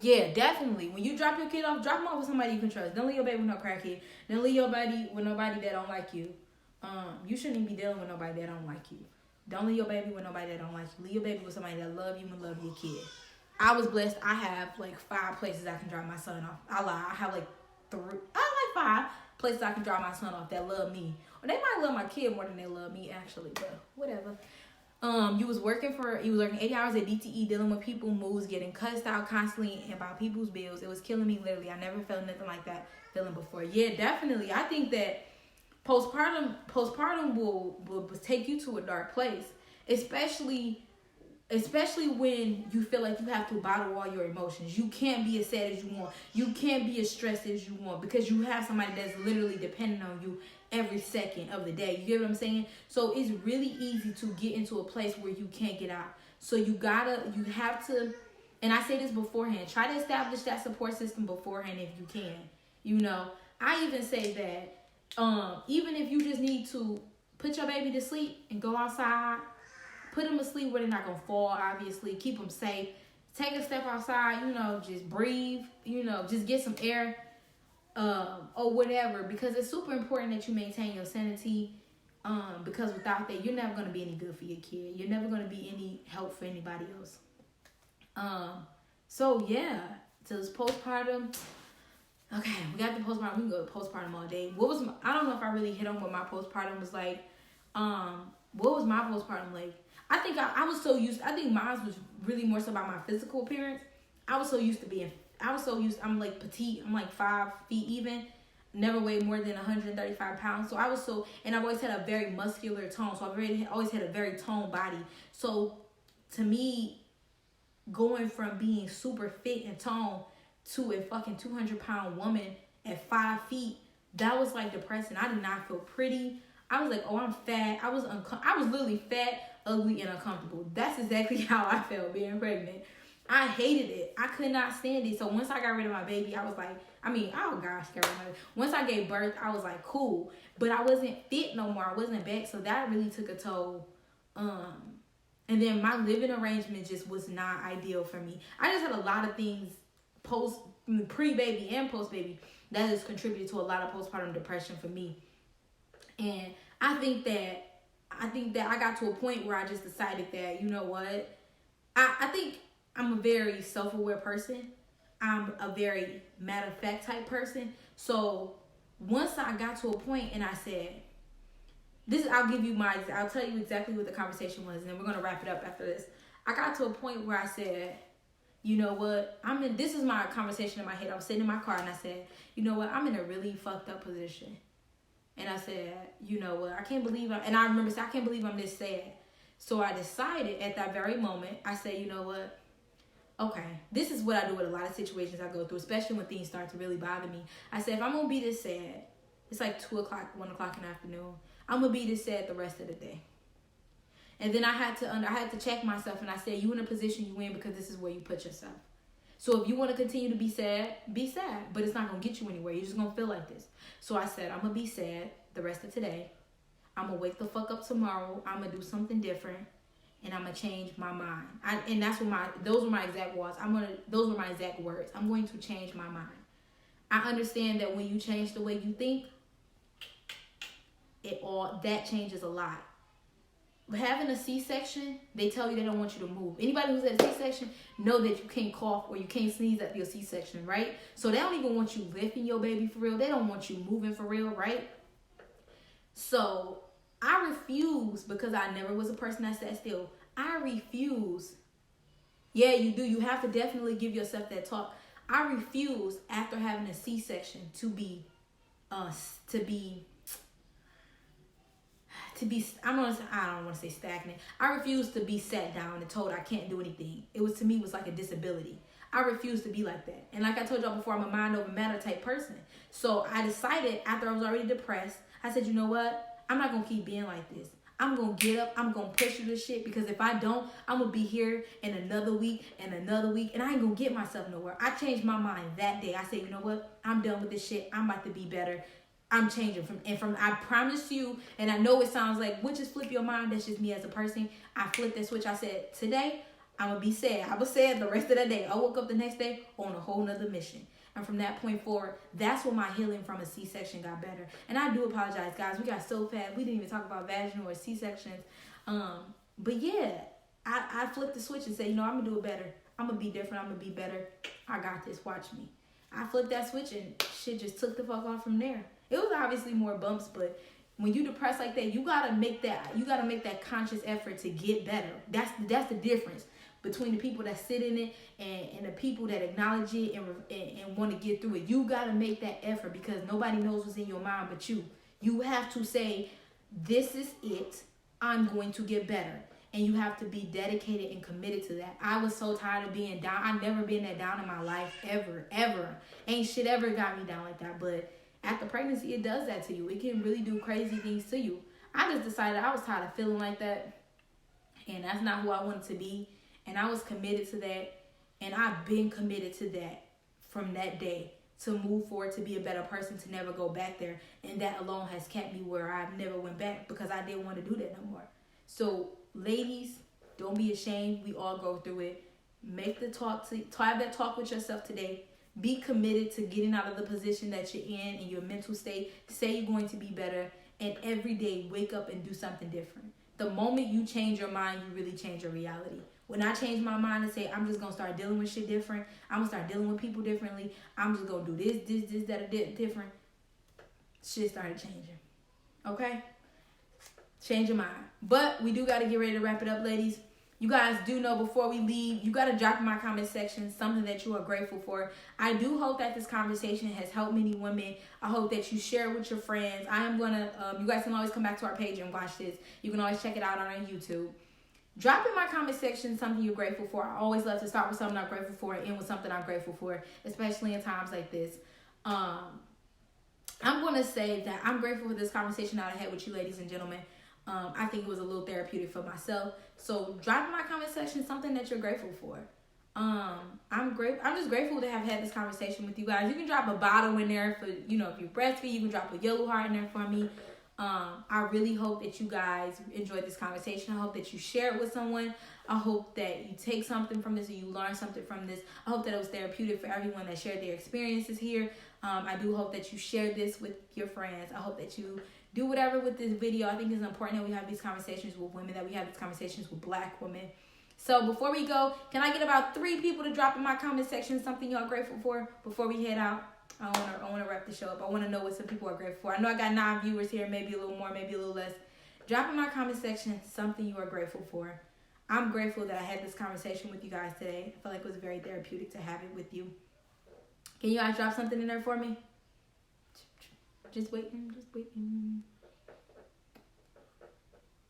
Yeah, definitely. When you drop your kid off, drop him off with somebody you can trust. Don't leave your baby with no crackhead. Don't leave your baby with nobody that don't like you. You shouldn't even be dealing with nobody that don't like you. Don't leave your baby with nobody that don't like you. Leave your baby with somebody that love you and love your kid. I was blessed. I have like 5 places I can drop my son off. I lie. I have like 3. I have like 5 places I can drop my son off that love me. Or they might love my kid more than they love me, actually, but whatever. You was working 80 hours at DTE, dealing with people moves, getting cussed out constantly about people's bills. It was killing me, literally. I never felt nothing like that feeling before. Yeah, definitely. I think that postpartum will take you to a dark place, especially when you feel like you have to bottle all your emotions. You can't be as sad as you want. You can't be as stressed as you want because you have somebody that's literally dependent on you every second of the day. You get what I'm saying? So it's really easy to get into a place where you can't get out. So you have to, and I say this beforehand, try to establish that support system beforehand if you can. I even say that even if you just need to put your baby to sleep and go outside, put them to sleep where they're not going to fall, obviously. Keep them safe. Take a step outside, just breathe, just get some air, or whatever. Because it's super important that you maintain your sanity, because without that, you're never going to be any good for your kid. You're never going to be any help for anybody else. So, yeah. So it's postpartum. Okay, we got the postpartum. We can go to postpartum all day. I don't know if I really hit on what my postpartum was like. What was my postpartum like? I think I was so used. I think mine was really more so about my physical appearance. I'm like petite. I'm like 5 feet even. Never weighed more than 135 pounds. So and I've always had a very muscular tone. So I've always had a very toned body. So to me, going from being super fit and toned to a fucking 200-pound woman at 5 feet, that was like depressing. I did not feel pretty. I was like, oh, I'm fat. I was literally fat, ugly, and uncomfortable. That's exactly how I felt being pregnant. I hated it. I could not stand it. So once I got rid of my baby, I was like, once I gave birth, I was like, cool. But I wasn't fit no more. I wasn't back. So that really took a toll. And then my living arrangement just was not ideal for me. I just had a lot of things pre-baby and post-baby that has contributed to a lot of postpartum depression for me. And I think that I got to a point where I just decided that, you know what? I think I'm a very self-aware person. I'm a very matter-of-fact type person. So once I got to a point and I said, I'll tell you exactly what the conversation was, and then we're going to wrap it up after this. I got to a point where I said, you know what, this is my conversation in my head. I was sitting in my car and I said, you know what, I'm in a really fucked up position. And I said, you know what, I can't believe I'm this sad. So I decided at that very moment, I said, you know what, okay, this is what I do with a lot of situations I go through, especially when things start to really bother me. I said, if I'm going to be this sad, it's like 2 o'clock, 1 o'clock in the afternoon, I'm going to be this sad the rest of the day. And then I had to check myself, and I said, you in a position you in because this is where you put yourself. So if you want to continue to be sad, but it's not going to get you anywhere. You're just going to feel like this. So I said, I'm going to be sad the rest of today. I'm going to wake the fuck up tomorrow. I'm going to do something different, and I'm going to change my mind. And those were my exact words. Those were my exact words. I'm going to change my mind. I understand that when you change the way you think, that changes a lot. Having a C-section, they tell you they don't want you to move. Anybody who's at a C-section know that you can't cough or you can't sneeze at your C-section, right? So they don't even want you lifting your baby for real. They don't want you moving for real, right? So I refuse, because I never was a person that sat still. I refuse. Yeah, you do. You have to definitely give yourself that talk. I refuse, after having a C-section, to be I don't want to say stagnant. I refuse to be sat down and told I can't do anything. To me was like a disability. I refuse to be like that. And like I told y'all before, I'm a mind over matter type person. So I decided, after I was already depressed, I said, you know what? I'm not going to keep being like this. I'm going to get up. I'm going to push through this shit, because if I don't, I'm going to be here in another week, and I ain't going to get myself nowhere. I changed my mind that day. I said, you know what? I'm done with this shit. I'm about to be better. I'm changing from I promise you, and I know it sounds like, which is flip your mind. That's just me as a person. I flipped that switch. I said, today, I'm going to be sad. I was sad the rest of the day. I woke up the next day on a whole nother mission. And from that point forward, that's when my healing from a C-section got better. And I do apologize, guys. We got so fast. We didn't even talk about vaginal or C-sections. But yeah, I flipped the switch and said, you know, I'm going to do it better. I'm going to be different. I'm going to be better. I got this. Watch me. I flipped that switch and shit just took the fuck off from there. It was obviously more bumps, but when you depressed like that, you gotta make that conscious effort to get better. That's the difference between the people that sit in it and the people that acknowledge it and want to get through it. You gotta make that effort, because nobody knows what's in your mind but you. You have to say, this is it. I'm going to get better. And you have to be dedicated and committed to that. I was so tired of being down. I've never been that down in my life, ever. Ain't shit ever got me down like that. But after pregnancy, it does that to you. It can really do crazy things to you. I just decided I was tired of feeling like that. And that's not who I wanted to be. And I was committed to that. And I've been committed to that from that day, to move forward, to be a better person, to never go back there. And that alone has kept me where I've never went back, because I didn't want to do that no more. So ladies, don't be ashamed. We all go through it. Make the have that talk with yourself today. Be committed to getting out of the position that you're in your mental state. Say you're going to be better. And every day, wake up and do something different. The moment you change your mind, you really change your reality. When I change my mind and say, I'm just going to start dealing with shit different. I'm going to start dealing with people differently. I'm just going to do this, that, different. Shit started changing. Okay? Change your mind. But we do got to get ready to wrap it up, ladies. You guys do know, before we leave, you got to drop in my comment section something that you are grateful for. I do hope that this conversation has helped many women. I hope that you share it with your friends. I am going to, you guys can always come back to our page and watch this. You can always check it out on our YouTube. Drop in my comment section something you're grateful for. I always love to start with something I'm grateful for and end with something I'm grateful for, especially in times like this. I'm going to say that I'm grateful for this conversation that I had with you, ladies and gentlemen. I think it was a little therapeutic for myself. So drop in my comment section something that you're grateful for. I'm just grateful to have had this conversation with you guys. You can drop a bottle in there for, if you breastfeed. You can drop a yellow heart in there for me. I really hope that you guys enjoyed this conversation. I hope that you share it with someone. I hope that you take something from this, or you learn something from this. I hope that it was therapeutic for everyone that shared their experiences here. I do hope that you share this with your friends. I hope that you do whatever with this video. I think it's important that we have these conversations with women, that we have these conversations with Black women. So before we go, can I get about 3 people to drop in my comment section something y'all grateful for before we head out? I wanna wrap the show up. I wanna know what some people are grateful for. I know I got 9 viewers here, maybe a little more, maybe a little less. Drop in my comment section something you are grateful for. I'm grateful that I had this conversation with you guys today. I feel like it was very therapeutic to have it with you. Can you guys drop something in there for me? Just waiting.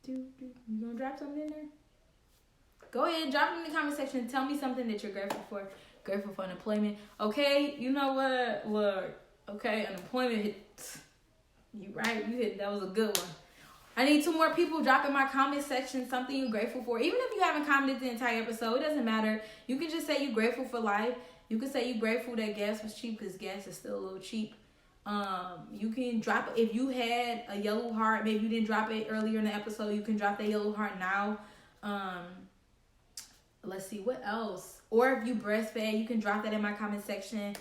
You gonna drop something in there? Go ahead, drop it in the comment section. Tell me something that you're grateful for. Grateful for unemployment. Okay, you know what? Look, okay, unemployment hit. You right? You hit. That was a good one. I need 2 more people. Drop in my comment section something you're grateful for. Even if you haven't commented the entire episode, it doesn't matter. You can just say you're grateful for life. You can say you're grateful that gas was cheap because gas is still a little cheap. You can drop, if you had a yellow heart, maybe you didn't drop it earlier in the episode, you can drop that yellow heart now. Let's see, what else? Or if you breastfed, you can drop that in my comment section.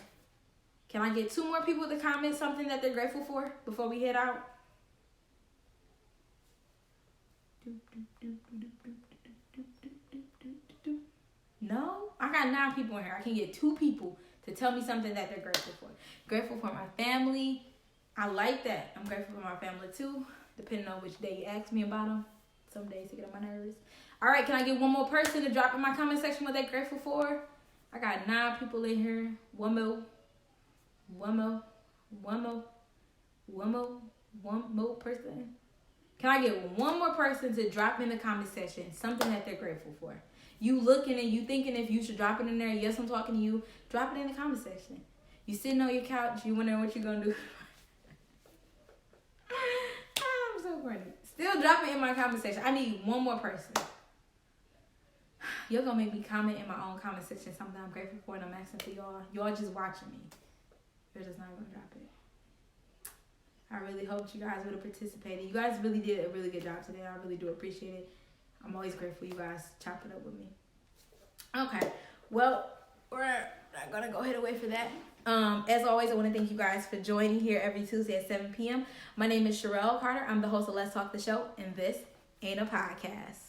Can I get 2 more people to comment something that they're grateful for before we head out? No? I got 9 people in here. I can get 2 people to tell me something that they're grateful for. Grateful for my family. I like that. I'm grateful for my family too, depending on which day you ask me about them. Some days they get on my nerves. All right, can I get 1 more person to drop in my comment section what they're grateful for? I got 9 people in here. One more person. Can I get 1 more person to drop in the comment section something that they're grateful for? You looking and you thinking if you should drop it in there. Yes, I'm talking to you. Drop it in the comment section. You sitting on your couch. You wondering what you're going to do. I'm so funny. Still drop it in my comment section. I need 1 more person. You're going to make me comment in my own comment section something I'm grateful for, and I'm asking for y'all. Y'all just watching me. You're just not going to drop it. I really hoped you guys would have participated. You guys really did a really good job today. I really do appreciate it. I'm always grateful you guys chop it up with me. Okay. Well, we're not going to go ahead and wait for that. As always, I want to thank you guys for joining here every Tuesday at 7 p.m. My name is Cherrell Carter. I'm the host of Let's Talk the Show, and this ain't a podcast.